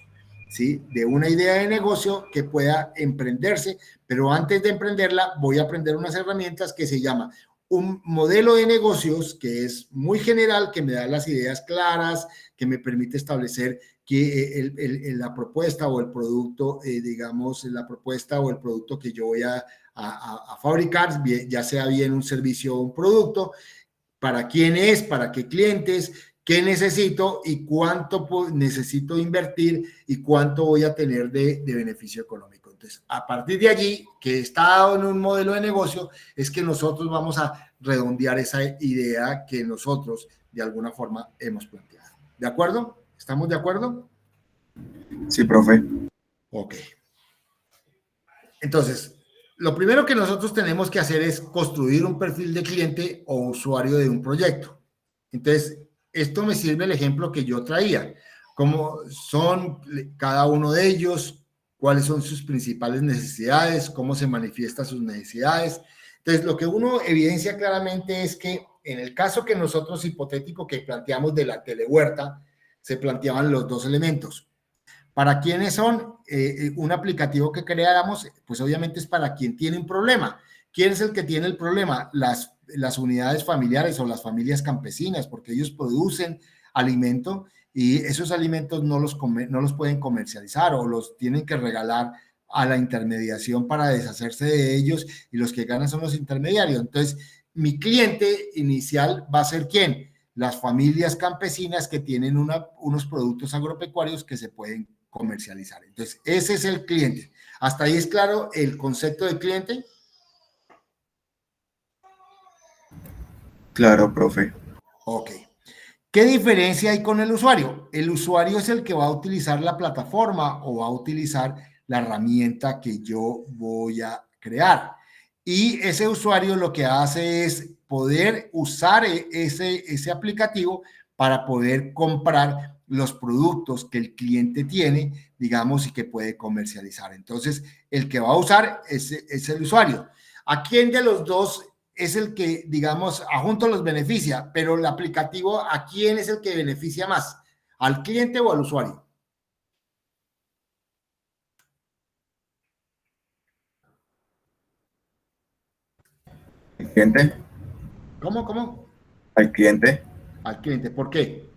¿sí? De una idea de negocio que pueda emprenderse, pero antes de emprenderla voy a aprender unas herramientas que se llama un modelo de negocios que es muy general, que me da las ideas claras, que me permite establecer que la propuesta o el producto, digamos, la propuesta o el producto que yo voy a fabricar, ya sea bien un servicio o un producto, para quién es, para qué clientes, qué necesito y cuánto necesito invertir y cuánto voy a tener de beneficio económico. Entonces, a partir de allí, que está dado en un modelo de negocio, es que nosotros vamos a redondear esa idea que nosotros de alguna forma hemos planteado. ¿De acuerdo? ¿Estamos de acuerdo? Sí, profe. Ok. Entonces, lo primero que nosotros tenemos que hacer es construir un perfil de cliente o usuario de un proyecto. Entonces, esto me sirve el ejemplo que yo traía. Cómo son cada uno de ellos, cuáles son sus principales necesidades, cómo se manifiestan sus necesidades. Entonces, lo que uno evidencia claramente es que en el caso que nosotros hipotético que planteamos de la telehuerta, se planteaban los dos elementos. ¿Para quiénes son? Un aplicativo que creáramos, pues obviamente es para quien tiene un problema. ¿Quién es el que tiene el problema? Las unidades familiares o las familias campesinas, porque ellos producen alimento y esos alimentos no los pueden comercializar o los tienen que regalar a la intermediación para deshacerse de ellos y los que ganan son los intermediarios. Entonces, mi cliente inicial va a ser ¿quién? Las familias campesinas que tienen unos productos agropecuarios que se pueden comercializar. Entonces, ese es el cliente. ¿Hasta ahí es claro el concepto de cliente? Claro, profe. Ok. ¿Qué diferencia hay con el usuario? El usuario es el que va a utilizar la plataforma o va a utilizar la herramienta que yo voy a crear. Y ese usuario lo que hace es poder usar ese aplicativo para poder comprar los productos que el cliente tiene, digamos, y que puede comercializar. Entonces, el que va a usar es el usuario. ¿A quién de los dos es el que, digamos, a juntos los beneficia? Pero el aplicativo, ¿a quién es el que beneficia más? ¿Al cliente o al usuario? ¿Al cliente? ¿Cómo? ¿Al cliente? Al cliente. ¿Por qué?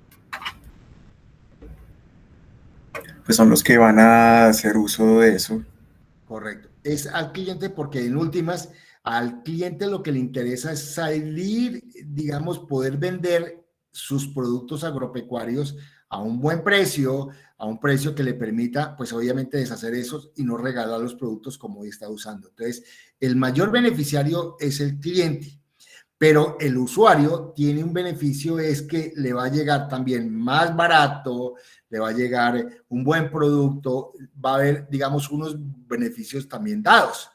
Pues son los que van a hacer uso de eso. Correcto. Es al cliente porque en últimas, al cliente lo que le interesa es salir, digamos, poder vender sus productos agropecuarios a un buen precio, a un precio que le permita, pues obviamente deshacer esos y no regalar los productos como hoy está usando. Entonces, el mayor beneficiario es el cliente, pero el usuario tiene un beneficio, es que le va a llegar también más barato, le va a llegar un buen producto, va a haber, digamos, unos beneficios también dados.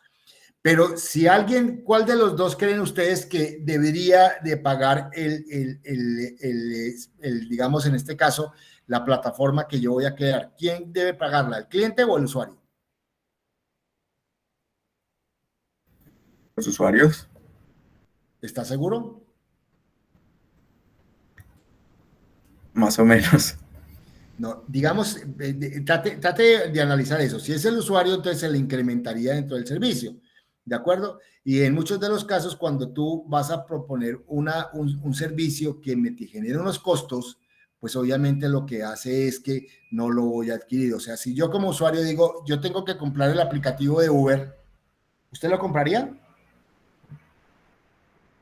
Pero si alguien, ¿cuál de los dos creen ustedes que debería de pagar digamos, en este caso, la plataforma que yo voy a crear? ¿Quién debe pagarla, el cliente o el usuario? ¿Los usuarios? ¿Estás seguro? Más o menos. No, digamos, trate de analizar eso. Si es el usuario, entonces se le incrementaría dentro del servicio, ¿de acuerdo? Y en muchos de los casos, cuando tú vas a proponer un servicio que me te genere unos costos, pues obviamente lo que hace es que no lo voy a adquirir. O sea, si yo como usuario digo, yo tengo que comprar el aplicativo de Uber, ¿usted lo compraría?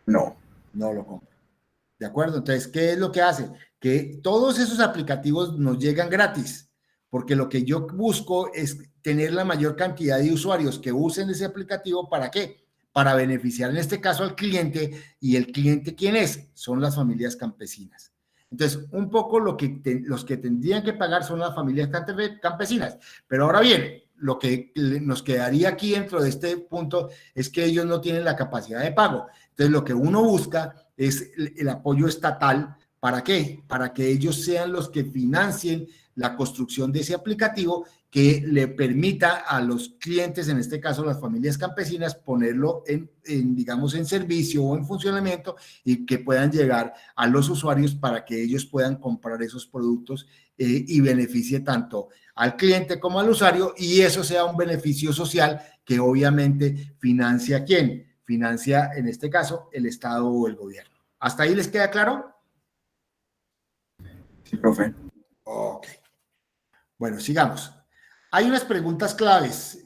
No. No lo compro. ¿De acuerdo? Entonces, ¿qué es lo que hace? Que todos esos aplicativos nos llegan gratis, porque lo que yo busco es tener la mayor cantidad de usuarios que usen ese aplicativo. ¿Para qué? Para beneficiar en este caso al cliente. ¿Y el cliente quién es? Son las familias campesinas. Entonces, un poco los que tendrían que pagar son las familias campesinas. Pero ahora bien, lo que nos quedaría aquí dentro de este punto es que ellos no tienen la capacidad de pago. Entonces, lo que uno busca es el apoyo estatal. ¿Para qué? Para que ellos sean los que financien la construcción de ese aplicativo que le permita a los clientes, en este caso las familias campesinas, ponerlo digamos, en servicio o en funcionamiento y que puedan llegar a los usuarios para que ellos puedan comprar esos productos y beneficie tanto al cliente como al usuario, y eso sea un beneficio social que obviamente financia ¿quién? Financia, en este caso, el Estado o el gobierno. ¿Hasta ahí les queda claro? Sí, profe. Ok. Bueno, sigamos. Hay unas preguntas claves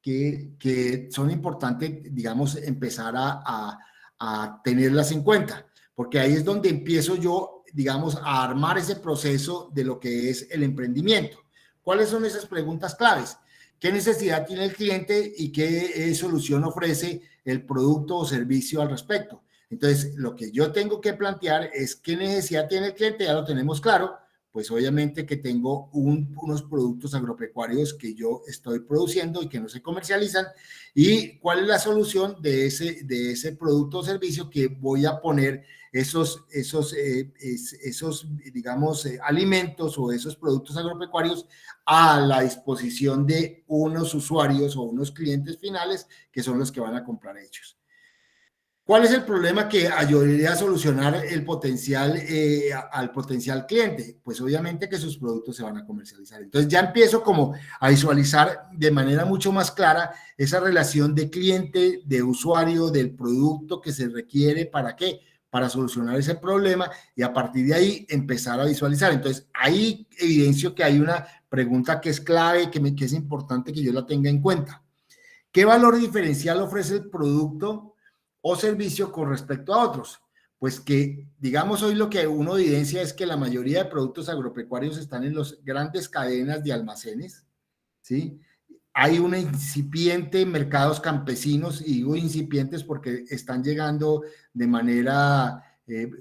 que son importantes, digamos, empezar a tenerlas en cuenta, porque ahí es donde empiezo yo, digamos, a armar ese proceso de lo que es el emprendimiento. ¿Cuáles son esas preguntas claves? ¿Qué necesidad tiene el cliente y qué solución ofrece el producto o servicio al respecto? Entonces, lo que yo tengo que plantear es qué necesidad tiene el cliente, ya lo tenemos claro, pues obviamente que tengo unos productos agropecuarios que yo estoy produciendo y que no se comercializan, y cuál es la solución de ese producto o servicio que voy a poner esos digamos, alimentos o esos productos agropecuarios a la disposición de unos usuarios o unos clientes finales que son los que van a comprar ellos. ¿Cuál es el problema que ayudaría a solucionar el potencial, al potencial cliente? Pues obviamente que sus productos se van a comercializar. Entonces ya empiezo como a visualizar de manera mucho más clara esa relación de cliente, de usuario, del producto que se requiere, ¿para qué? Para solucionar ese problema, y a partir de ahí empezar a visualizar. Entonces ahí evidencio que hay una pregunta que es clave, que es importante que yo la tenga en cuenta. ¿Qué valor diferencial ofrece el producto o servicio con respecto a otros? Pues que, digamos, hoy lo que uno evidencia es que la mayoría de productos agropecuarios están en las grandes cadenas de almacenes, ¿sí? Hay un incipiente mercados campesinos, y digo incipientes porque están llegando de manera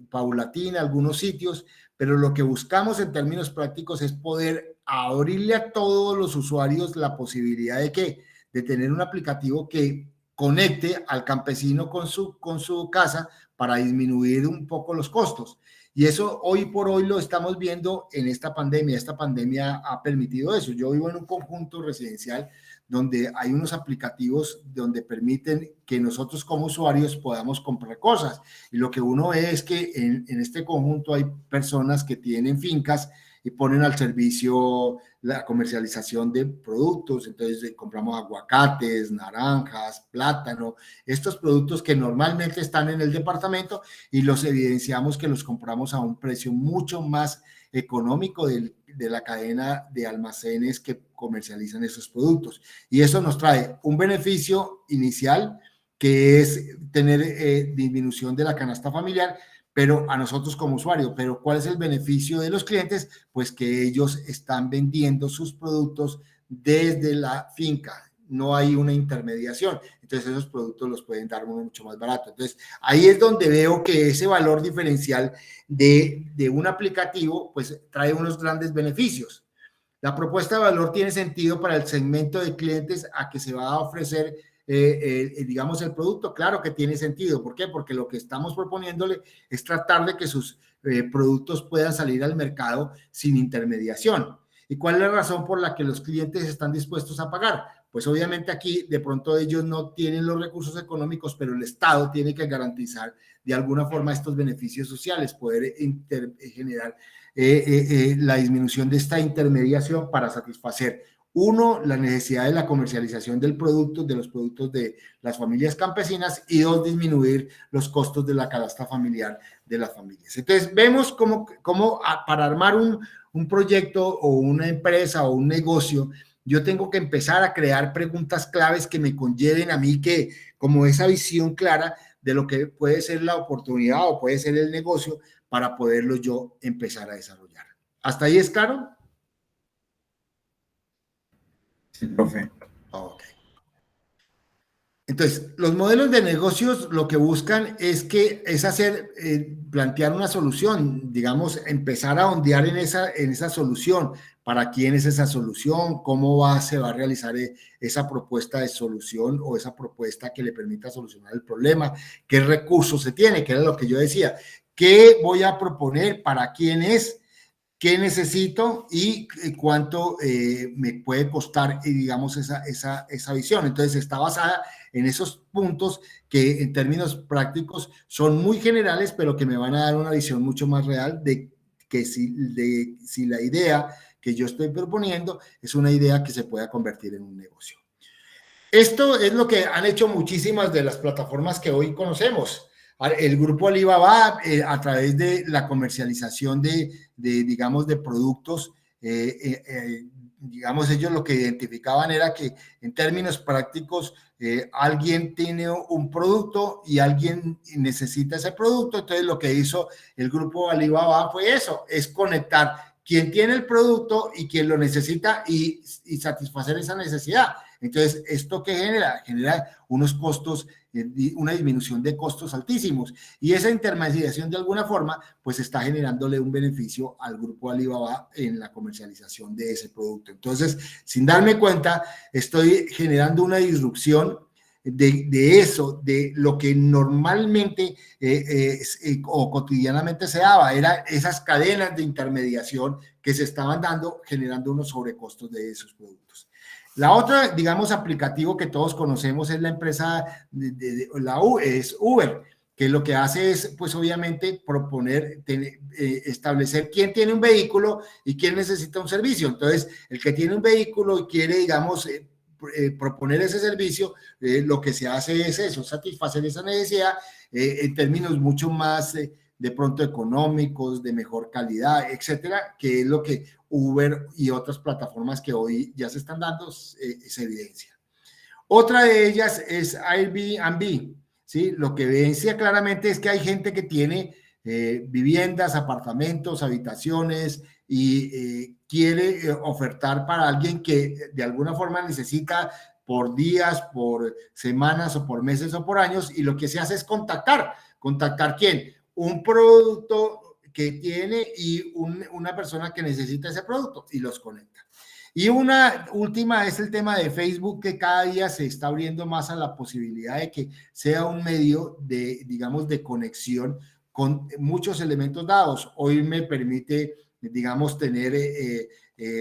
paulatina a algunos sitios, pero lo que buscamos en términos prácticos es poder abrirle a todos los usuarios la posibilidad de ¿qué? De tener un aplicativo que conecte al campesino con su casa para disminuir un poco los costos. Y eso hoy por hoy lo estamos viendo en esta pandemia. Esta pandemia ha permitido eso. Yo vivo en un conjunto residencial donde hay unos aplicativos donde permiten que nosotros como usuarios podamos comprar cosas. Y lo que uno ve es que en este conjunto hay personas que tienen fincas y ponen al servicio la comercialización de productos. Entonces compramos aguacates, naranjas, plátano, estos productos que normalmente están en el departamento, y los evidenciamos que los compramos a un precio mucho más económico de la cadena de almacenes que comercializan esos productos. Y eso nos trae un beneficio inicial, que es tener disminución de la canasta familiar, pero a nosotros como usuario. Pero ¿cuál es el beneficio de los clientes? Pues que ellos están vendiendo sus productos desde la finca, no hay una intermediación, entonces esos productos los pueden dar mucho más barato. Entonces ahí es donde veo que ese valor diferencial de un aplicativo pues trae unos grandes beneficios. La propuesta de valor tiene sentido para el segmento de clientes a que se va a ofrecer digamos, el producto. Claro que tiene sentido. ¿Por qué? Porque lo que estamos proponiéndole es tratar de que sus productos puedan salir al mercado sin intermediación. ¿Y cuál es la razón por la que los clientes están dispuestos a pagar? Pues obviamente aquí de pronto ellos no tienen los recursos económicos, pero el Estado tiene que garantizar de alguna forma estos beneficios sociales, poder generar la disminución de esta intermediación para satisfacer, uno, la necesidad de la comercialización del producto, de los productos de las familias campesinas, y dos, disminuir los costos de la canasta familiar de las familias. Entonces, vemos cómo para armar un proyecto o una empresa o un negocio, yo tengo que empezar a crear preguntas claves que me conlleven a mí que, como esa visión clara de lo que puede ser la oportunidad o puede ser el negocio, para poderlo yo empezar a desarrollar. ¿Hasta ahí es claro? Sí, profe. Ok. Entonces, los modelos de negocios lo que buscan es hacer, plantear una solución, digamos, empezar a ondear en esa solución para quién es esa solución, se va a realizar esa propuesta de solución o esa propuesta que le permita solucionar el problema, qué recursos se tiene, que era lo que yo decía, qué voy a proponer, para quién es, qué necesito y cuánto me puede costar, digamos, esa visión. Entonces, está basada en esos puntos que en términos prácticos son muy generales, pero que me van a dar una visión mucho más real de si la idea que yo estoy proponiendo es una idea que se pueda convertir en un negocio. Esto es lo que han hecho muchísimas de las plataformas que hoy conocemos. El grupo Alibaba, a través de la comercialización digamos, de productos, digamos, ellos lo que identificaban era que en términos prácticos alguien tiene un producto y alguien necesita ese producto. Entonces lo que hizo el grupo Alibaba fue eso, es conectar quién tiene el producto y quién lo necesita y satisfacer esa necesidad. Entonces, ¿esto qué genera? Genera unos costos, una disminución de costos altísimos. Y esa intermediación, de alguna forma, pues está generándole un beneficio al grupo Alibaba en la comercialización de ese producto. Entonces, sin darme cuenta, estoy generando una disrupción de eso, de lo que normalmente o cotidianamente se daba, era esas cadenas de intermediación que se estaban dando, generando unos sobrecostos de esos productos. La otra, digamos, aplicativo que todos conocemos es la empresa, es Uber, que lo que hace es, pues obviamente, establecer quién tiene un vehículo y quién necesita un servicio. Entonces, el que tiene un vehículo y quiere, digamos, proponer ese servicio, lo que se hace es eso, satisfacer esa necesidad en términos mucho más de pronto económicos, de mejor calidad, etcétera, que es lo que Uber y otras plataformas que hoy ya se están dando se evidencia. Otra de ellas es Airbnb, ¿sí? Lo que evidencia claramente es que hay gente que tiene viviendas, apartamentos, habitaciones y quiere ofertar para alguien que de alguna forma necesita por días, por semanas o por meses o por años, y lo que se hace es contactar ¿quién? Un producto que tiene y una persona que necesita ese producto y los conecta. Y una última es el tema de Facebook, que cada día se está abriendo más a la posibilidad de que sea un medio de, digamos, de conexión con muchos elementos dados. Hoy me permite, digamos, tener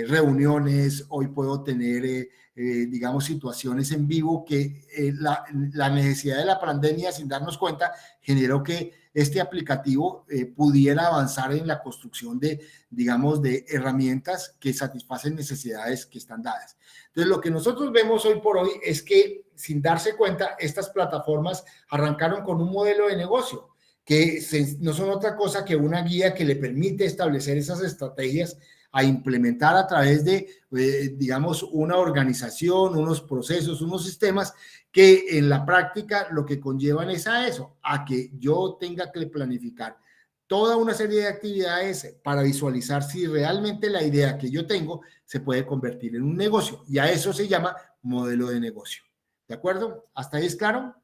reuniones, hoy puedo tener, digamos, situaciones en vivo que la necesidad de la pandemia, sin darnos cuenta, generó que este aplicativo pudiera avanzar en la construcción de, digamos, de herramientas que satisfacen necesidades que están dadas. Entonces, lo que nosotros vemos hoy por hoy es que, sin darse cuenta, estas plataformas arrancaron con un modelo de negocio que no son otra cosa que una guía que le permite establecer esas estrategias a implementar a través de, digamos, una organización, unos procesos, unos sistemas que en la práctica lo que conllevan es a que yo tenga que planificar toda una serie de actividades para visualizar si realmente la idea que yo tengo se puede convertir en un negocio. Y a eso se llama modelo de negocio. ¿De acuerdo? ¿Hasta ahí es claro?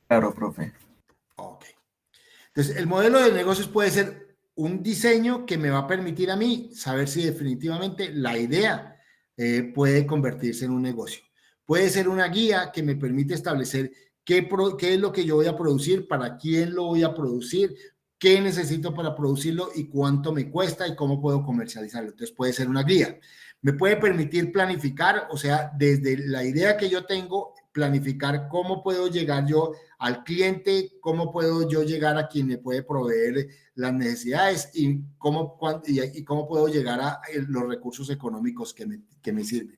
Claro, profe. Ok. Entonces, el modelo de negocios puede ser un diseño que me va a permitir a mí saber si definitivamente la idea puede convertirse en un negocio. Puede ser una guía que me permite establecer qué es lo que yo voy a producir, para quién lo voy a producir, qué necesito para producirlo y cuánto me cuesta y cómo puedo comercializarlo. Entonces puede ser una guía. Me puede permitir planificar, o sea, desde la idea que yo tengo, planificar cómo puedo llegar yo al cliente, cómo puedo yo llegar a quien me puede proveer las necesidades y cómo puedo llegar a los recursos económicos que me sirven.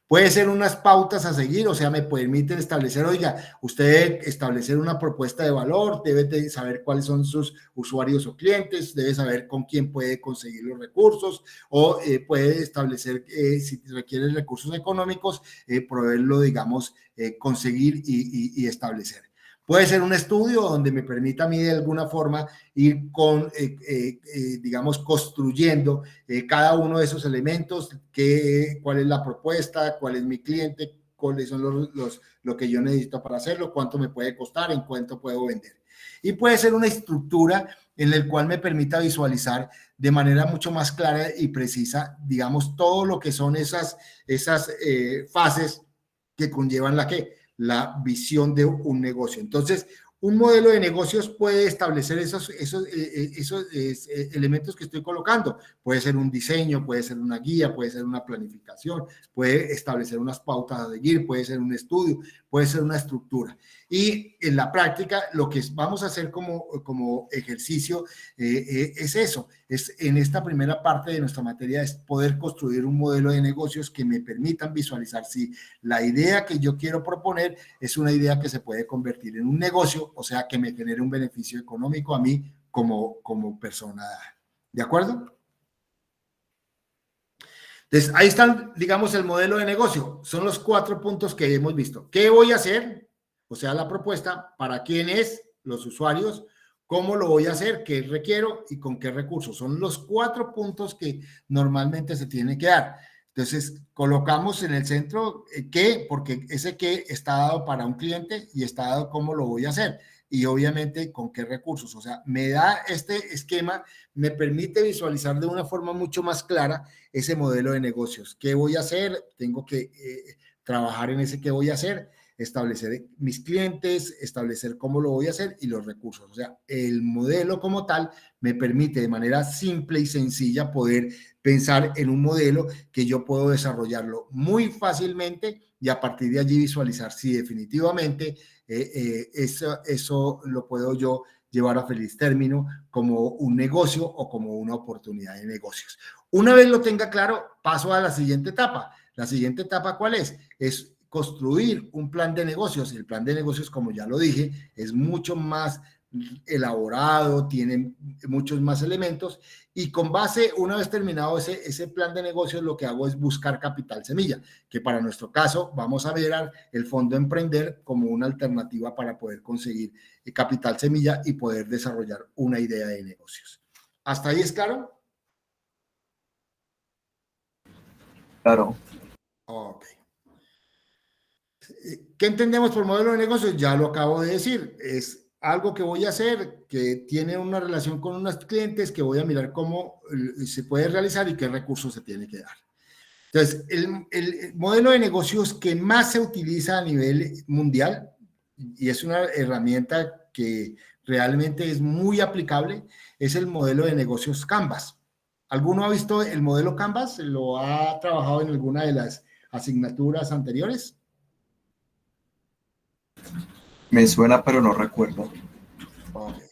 Puede ser unas pautas a seguir, o sea, me permiten establecer, oiga, usted establecer una propuesta de valor, debe de saber cuáles son sus usuarios o clientes, debe saber con quién puede conseguir los recursos o puede establecer, si requiere recursos económicos, proveerlo, digamos, conseguir y establecer. Puede ser un estudio donde me permita a mí de alguna forma ir digamos, construyendo cada uno de esos elementos, cuál es la propuesta, cuál es mi cliente, cuáles son lo que yo necesito para hacerlo, cuánto me puede costar, en cuánto puedo vender. Y puede ser una estructura en el cual me permita visualizar de manera mucho más clara y precisa, digamos, todo lo que son esas fases que conllevan la visión de un negocio. Entonces, un modelo de negocios puede establecer esos elementos que estoy colocando. Puede ser un diseño, puede ser una guía, puede ser una planificación, puede establecer unas pautas a seguir, puede ser un estudio, puede ser una estructura. Y en la práctica, lo que vamos a hacer como ejercicio es eso, es en esta primera parte de nuestra materia, es poder construir un modelo de negocios que me permitan visualizar si la idea que yo quiero proponer es una idea que se puede convertir en un negocio, o sea, que me genere un beneficio económico a mí como persona. ¿De acuerdo? Entonces, ahí están, digamos, el modelo de negocio. Son los 4 puntos que hemos visto. ¿Qué voy a hacer? O sea, la propuesta, ¿para quiénes? Los usuarios. ¿Cómo lo voy a hacer? ¿Qué requiero? ¿Y con qué recursos? Son los 4 puntos que normalmente se tiene que dar. Entonces, colocamos en el centro qué, porque ese qué está dado para un cliente y está dado cómo lo voy a hacer. Y obviamente con qué recursos. O sea, me da este esquema, me permite visualizar de una forma mucho más clara ese modelo de negocios. ¿Qué voy a hacer? Tengo que trabajar en ese qué voy a hacer, establecer mis clientes, establecer cómo lo voy a hacer y los recursos. O sea, el modelo como tal me permite de manera simple y sencilla poder pensar en un modelo que yo puedo desarrollarlo muy fácilmente y a partir de allí visualizar si definitivamente eso lo puedo yo llevar a feliz término como un negocio o como una oportunidad de negocios. Una vez lo tenga claro, paso a la siguiente etapa. La siguiente etapa, ¿cuál es? Es construir un plan de negocios. El plan de negocios, como ya lo dije, es mucho más elaborado, tiene muchos más elementos y con base, una vez terminado ese plan de negocios, lo que hago es buscar capital semilla, que para nuestro caso vamos a ver el Fondo Emprender como una alternativa para poder conseguir capital semilla y poder desarrollar una idea de negocios. ¿Hasta ahí es claro? Claro. Ok. ¿Qué entendemos por modelo de negocios? Ya lo acabo de decir, es algo que voy a hacer que tiene una relación con unos clientes que voy a mirar cómo se puede realizar y qué recursos se tiene que dar. Entonces, el modelo de negocios que más se utiliza a nivel mundial y es una herramienta que realmente es muy aplicable, es el modelo de negocios Canvas. ¿Alguno ha visto el modelo Canvas? ¿Lo ha trabajado en alguna de las asignaturas anteriores? Me suena, pero no recuerdo. Okay.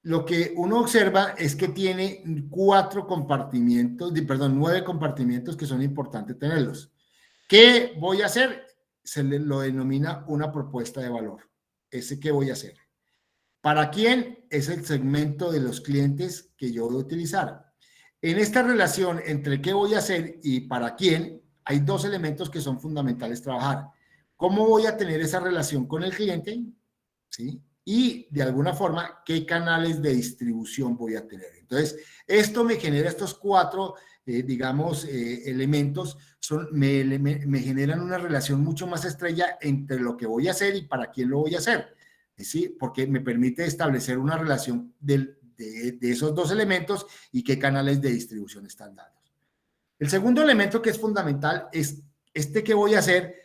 Lo que uno observa es que tiene 9 compartimientos que son importantes tenerlos. ¿Qué voy a hacer? Se lo denomina una propuesta de valor. ¿Ese qué voy a hacer? ¿Para quién? Es el segmento de los clientes que yo voy a utilizar. En esta relación entre qué voy a hacer y para quién, hay 2 elementos que son fundamentales trabajar. ¿Cómo voy a tener esa relación con el cliente? ¿Sí? Y de alguna forma, ¿qué canales de distribución voy a tener? Entonces, esto me genera estos 4, elementos, me generan una relación mucho más estrecha entre lo que voy a hacer y para quién lo voy a hacer. ¿Sí? Porque me permite establecer una relación de esos 2 elementos y qué canales de distribución están dados. El segundo elemento que es fundamental es que voy a hacer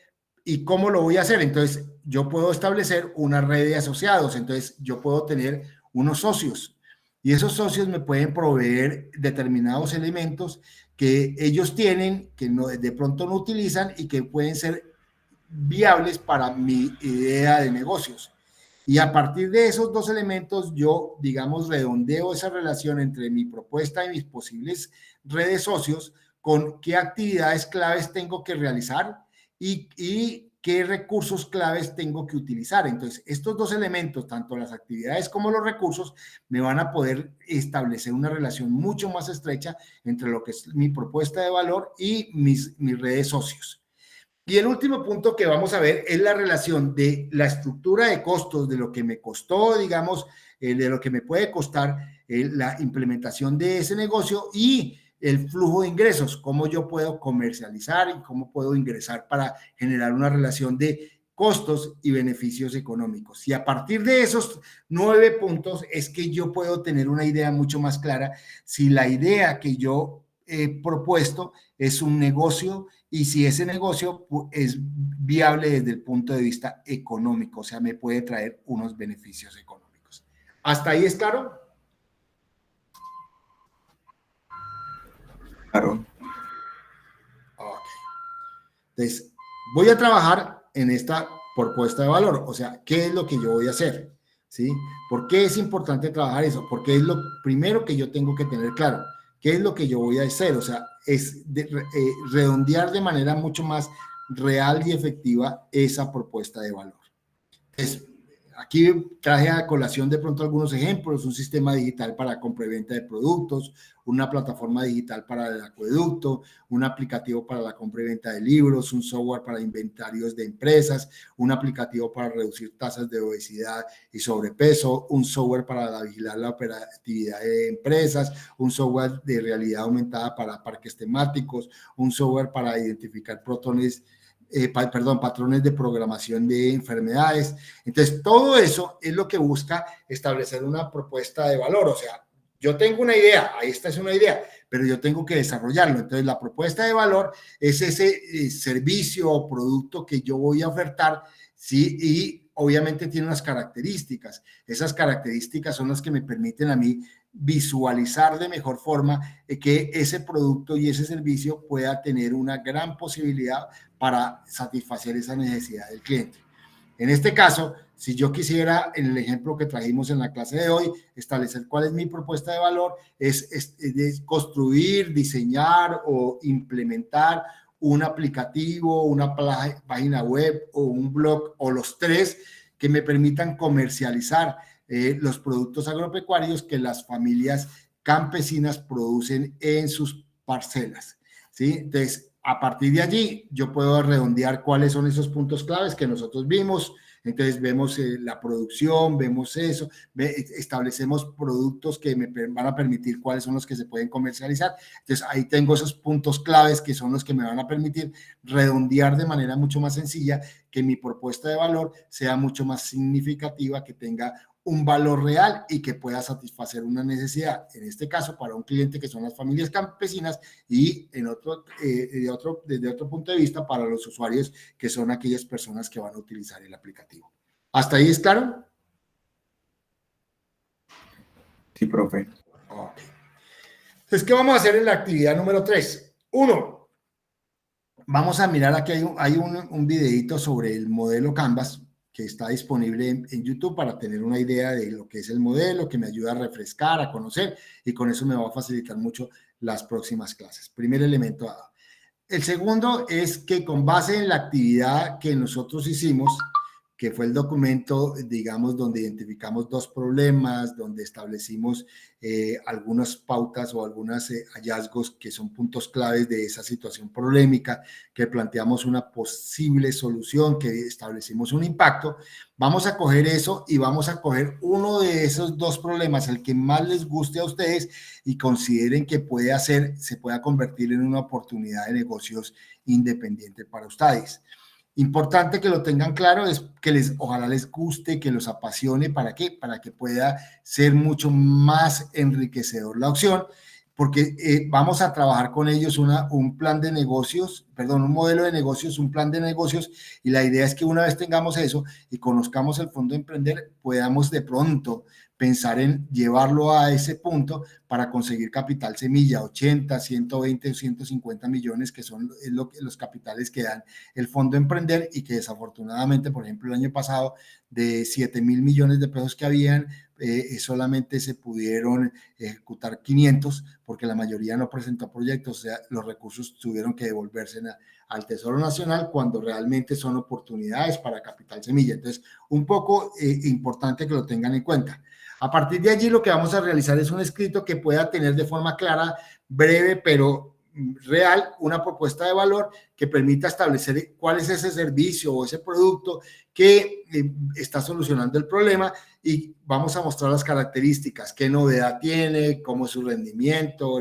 y cómo lo voy a hacer. Entonces, yo puedo establecer una red de asociados. Entonces, yo puedo tener unos socios y esos socios me pueden proveer determinados elementos que ellos tienen, que de pronto no utilizan y que pueden ser viables para mi idea de negocios. Y a partir de esos 2 elementos, yo, digamos, redondeo esa relación entre mi propuesta y mis posibles redes socios con qué actividades claves tengo que realizar y qué recursos claves tengo que utilizar. Entonces, estos 2 elementos, tanto las actividades como los recursos, me van a poder establecer una relación mucho más estrecha entre lo que es mi propuesta de valor y mis redes socios. Y el último punto que vamos a ver es la relación de la estructura de costos, de lo que me costó, digamos, de lo que me puede costar la implementación de ese negocio y el flujo de ingresos, cómo yo puedo comercializar y cómo puedo ingresar para generar una relación de costos y beneficios económicos. Y a partir de esos 9 puntos es que yo puedo tener una idea mucho más clara si la idea que yo he propuesto es un negocio y si ese negocio es viable desde el punto de vista económico, o sea, me puede traer unos beneficios económicos. ¿Hasta ahí es claro? Claro. Ok. Entonces, voy a trabajar en esta propuesta de valor, o sea, ¿qué es lo que yo voy a hacer? ¿Sí? ¿Por qué es importante trabajar eso? Porque es lo primero que yo tengo que tener claro. ¿Qué es lo que yo voy a hacer? O sea, es redondear de manera mucho más real y efectiva esa propuesta de valor. Entonces, aquí traje a colación de pronto algunos ejemplos: un sistema digital para compra y venta de productos, una plataforma digital para el acueducto, un aplicativo para la compra y venta de libros, un software para inventarios de empresas, un aplicativo para reducir tasas de obesidad y sobrepeso, un software para vigilar la operatividad de empresas, un software de realidad aumentada para parques temáticos, un software para identificar patrones de programación de enfermedades. Entonces, todo eso es lo que busca establecer una propuesta de valor. O sea, yo tengo una idea, esta es una idea, pero yo tengo que desarrollarlo. Entonces, la propuesta de valor es ese servicio o producto que yo voy a ofertar, ¿sí? Y obviamente tiene unas características. Esas características son las que me permiten a mí visualizar de mejor forma que ese producto y ese servicio pueda tener una gran posibilidad para satisfacer esa necesidad del cliente. En este caso, si yo quisiera, en el ejemplo que trajimos en la clase de hoy, establecer cuál es mi propuesta de valor, es construir, diseñar o implementar un aplicativo, una página web o un blog o los tres que me permitan comercializar los productos agropecuarios que las familias campesinas producen en sus parcelas, ¿sí? Entonces, a partir de allí, yo puedo redondear cuáles son esos puntos claves que nosotros vimos. Entonces, vemos la producción, vemos eso, establecemos productos que me van a permitir cuáles son los que se pueden comercializar. Entonces, ahí tengo esos puntos claves que son los que me van a permitir redondear de manera mucho más sencilla, que mi propuesta de valor sea mucho más significativa, que tenga un valor real y que pueda satisfacer una necesidad, en este caso para un cliente que son las familias campesinas, y desde otro punto de vista para los usuarios que son aquellas personas que van a utilizar el aplicativo. ¿Hasta ahí es claro? Sí, profe. Ok. Entonces, ¿qué vamos a hacer en la actividad número 3? 1. Vamos a mirar aquí, hay un videito sobre el modelo Canvas que está disponible en YouTube para tener una idea de lo que es el modelo, que me ayuda a refrescar, a conocer, y con eso me va a facilitar mucho las próximas clases. Primer elemento dado. El segundo es que con base en la actividad que nosotros hicimos, que fue el documento, digamos, donde identificamos 2 problemas, donde establecimos algunas pautas o algunos hallazgos que son puntos claves de esa situación problemática, que planteamos una posible solución, que establecimos un impacto. Vamos a coger eso y vamos a coger uno de esos 2 problemas, el que más les guste a ustedes y consideren que se pueda convertir en una oportunidad de negocios independiente para ustedes. Importante que lo tengan claro, es que ojalá les guste, que los apasione. ¿Para qué? Para que pueda ser mucho más enriquecedor la opción, porque vamos a trabajar con ellos un modelo de negocios, un plan de negocios, y la idea es que una vez tengamos eso y conozcamos el Fondo Emprender, podamos de pronto pensar en llevarlo a ese punto para conseguir capital semilla, 80, 120 o 150 millones, que son los capitales que dan el Fondo Emprender, y que desafortunadamente, por ejemplo, el año pasado, de 7.000 millones de pesos que habían, solamente se pudieron ejecutar 500, porque la mayoría no presentó proyectos. O sea, los recursos tuvieron que devolverse al Tesoro Nacional, cuando realmente son oportunidades para capital semilla. Entonces, un poco importante que lo tengan en cuenta. A partir de allí, lo que vamos a realizar es un escrito que pueda tener de forma clara, breve, pero real, una propuesta de valor que permita establecer cuál es ese servicio o ese producto que está solucionando el problema, y vamos a mostrar las características, qué novedad tiene, cómo es su rendimiento,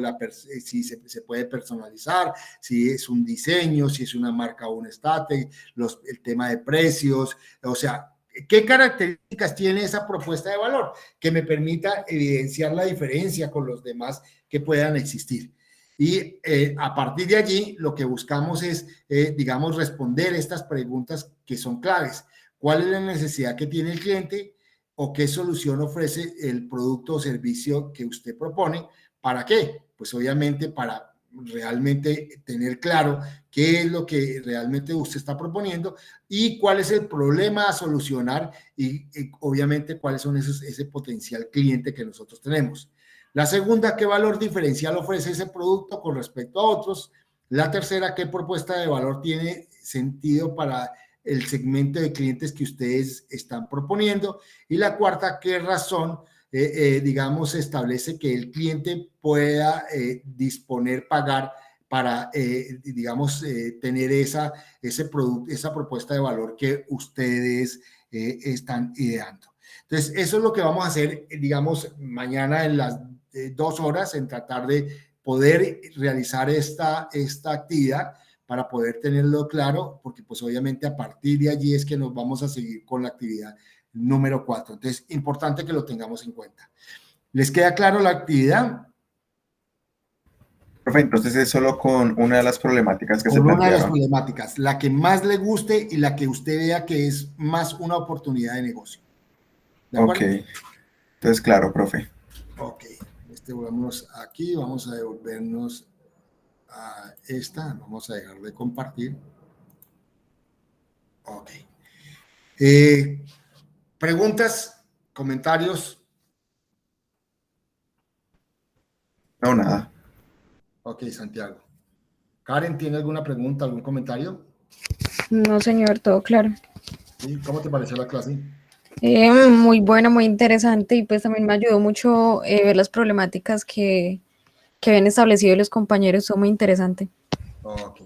si se puede personalizar, si es un diseño, si es una marca o un estate, el tema de precios, o sea, ¿qué características tiene esa propuesta de valor que me permita evidenciar la diferencia con los demás que puedan existir? Y a partir de allí, lo que buscamos es, digamos, responder estas preguntas que son claves. ¿Cuál es la necesidad que tiene el cliente o qué solución ofrece el producto o servicio que usted propone? ¿Para qué? Pues obviamente para realmente tener claro qué es lo que realmente usted está proponiendo y cuál es el problema a solucionar y obviamente cuáles son ese potencial cliente que nosotros tenemos. La segunda, ¿qué valor diferencial ofrece ese producto con respecto a otros? La tercera, ¿qué propuesta de valor tiene sentido para el segmento de clientes que ustedes están proponiendo? Y la cuarta, ¿qué razón, digamos, establece que el cliente pueda disponer, pagar para, digamos, tener ese producto, esa propuesta de valor que ustedes están ideando? Entonces, eso es lo que vamos a hacer, digamos, mañana en las 2 horas, en tratar de poder realizar esta actividad para poder tenerlo claro, porque pues obviamente a partir de allí es que nos vamos a seguir con la actividad número 4. Entonces, importante que lo tengamos en cuenta. ¿Les queda claro la actividad? Profe, entonces es solo con una de las problemáticas que se Con una de las plantearon. problemáticas, la que más le guste y la que usted vea que es más una oportunidad de negocio. ¿De acuerdo? Ok, entonces claro, profe. Ok, vámonos aquí, vamos a devolvernos a esta, vamos a dejar de compartir. Ok. ¿Preguntas? ¿Comentarios? No, nada. Ok, Santiago. Karen, ¿tiene alguna pregunta, algún comentario? No, señor, todo claro. ¿Sí? ¿Cómo te pareció la clase? Muy buena, muy interesante, y pues también me ayudó mucho ver las problemáticas que habían establecido los compañeros. Fue muy interesante. Ok.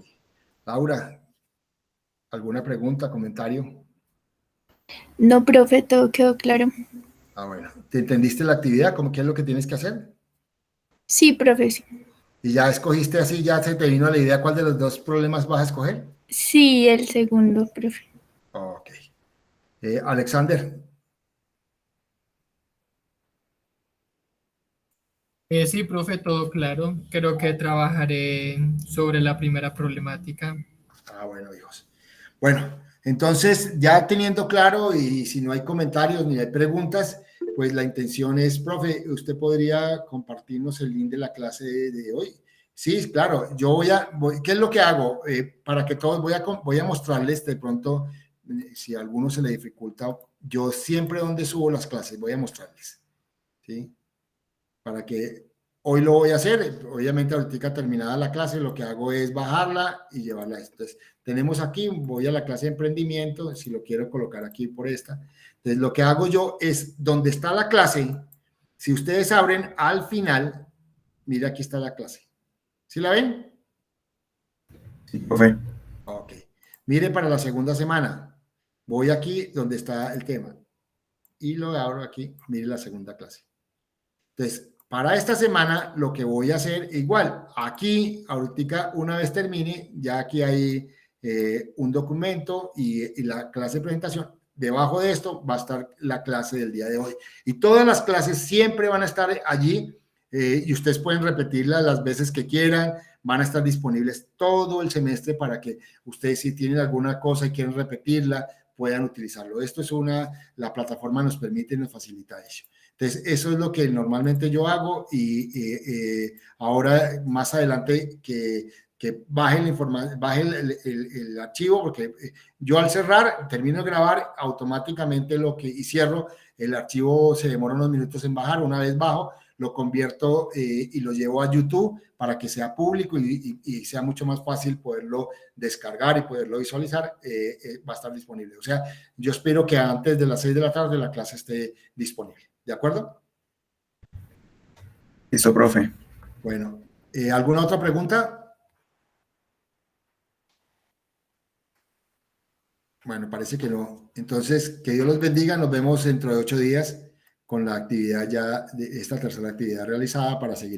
Laura, ¿alguna pregunta, comentario? No, profe, todo quedó claro. Ah, bueno. ¿Te entendiste la actividad? ¿Cómo qué es lo que tienes que hacer? Sí, profe, sí. ¿Y ya escogiste así, ya se te vino la idea cuál de los 2 problemas vas a escoger? Sí, el segundo, profe. Ok. Alexander. Sí, profe, todo claro. Creo que trabajaré sobre la primera problemática. Ah, bueno, hijos. Bueno, entonces ya teniendo claro, y si no hay comentarios ni hay preguntas, pues la intención es, profe, ¿usted podría compartirnos el link de la clase de hoy? Sí, claro, yo ¿qué es lo que hago? Para que todos, voy a mostrarles de pronto, si a alguno se le dificulta, yo siempre donde subo las clases voy a mostrarles, ¿sí? Para que hoy lo voy a hacer, obviamente ahorita terminada la clase, lo que hago es bajarla y llevarla a esto. Entonces, tenemos aquí, voy a la clase de emprendimiento, si lo quiero colocar aquí por esta. Entonces, lo que hago yo es, donde está la clase, si ustedes abren al final, mira, aquí está la clase. ¿Sí la ven? Sí, profe. Ok. Mire para la segunda semana, voy aquí donde está el tema y lo abro aquí, mire la segunda clase. Entonces, para esta semana, lo que voy a hacer, igual, aquí, ahorita, una vez termine, ya aquí hay un documento y la clase de presentación. Debajo de esto va a estar la clase del día de hoy. Y todas las clases siempre van a estar allí y ustedes pueden repetirlas las veces que quieran. Van a estar disponibles todo el semestre para que ustedes, si tienen alguna cosa y quieren repetirla, puedan utilizarlo. Esto es la plataforma nos permite y nos facilita eso. Entonces, eso es lo que normalmente yo hago y ahora más adelante que baje la información, baje el archivo, porque yo al cerrar, termino de grabar automáticamente y cierro, el archivo se demora unos minutos en bajar. Una vez bajo, lo convierto y lo llevo a YouTube para que sea público y sea mucho más fácil poderlo descargar y poderlo visualizar. Va a estar disponible. O sea, yo espero que antes de las 6 de la tarde la clase esté disponible. ¿De acuerdo? Listo, profe. Bueno, ¿alguna otra pregunta? Bueno, parece que no. Entonces, que Dios los bendiga. Nos vemos dentro de 8 días con la actividad ya, de esta tercera actividad realizada para seguir.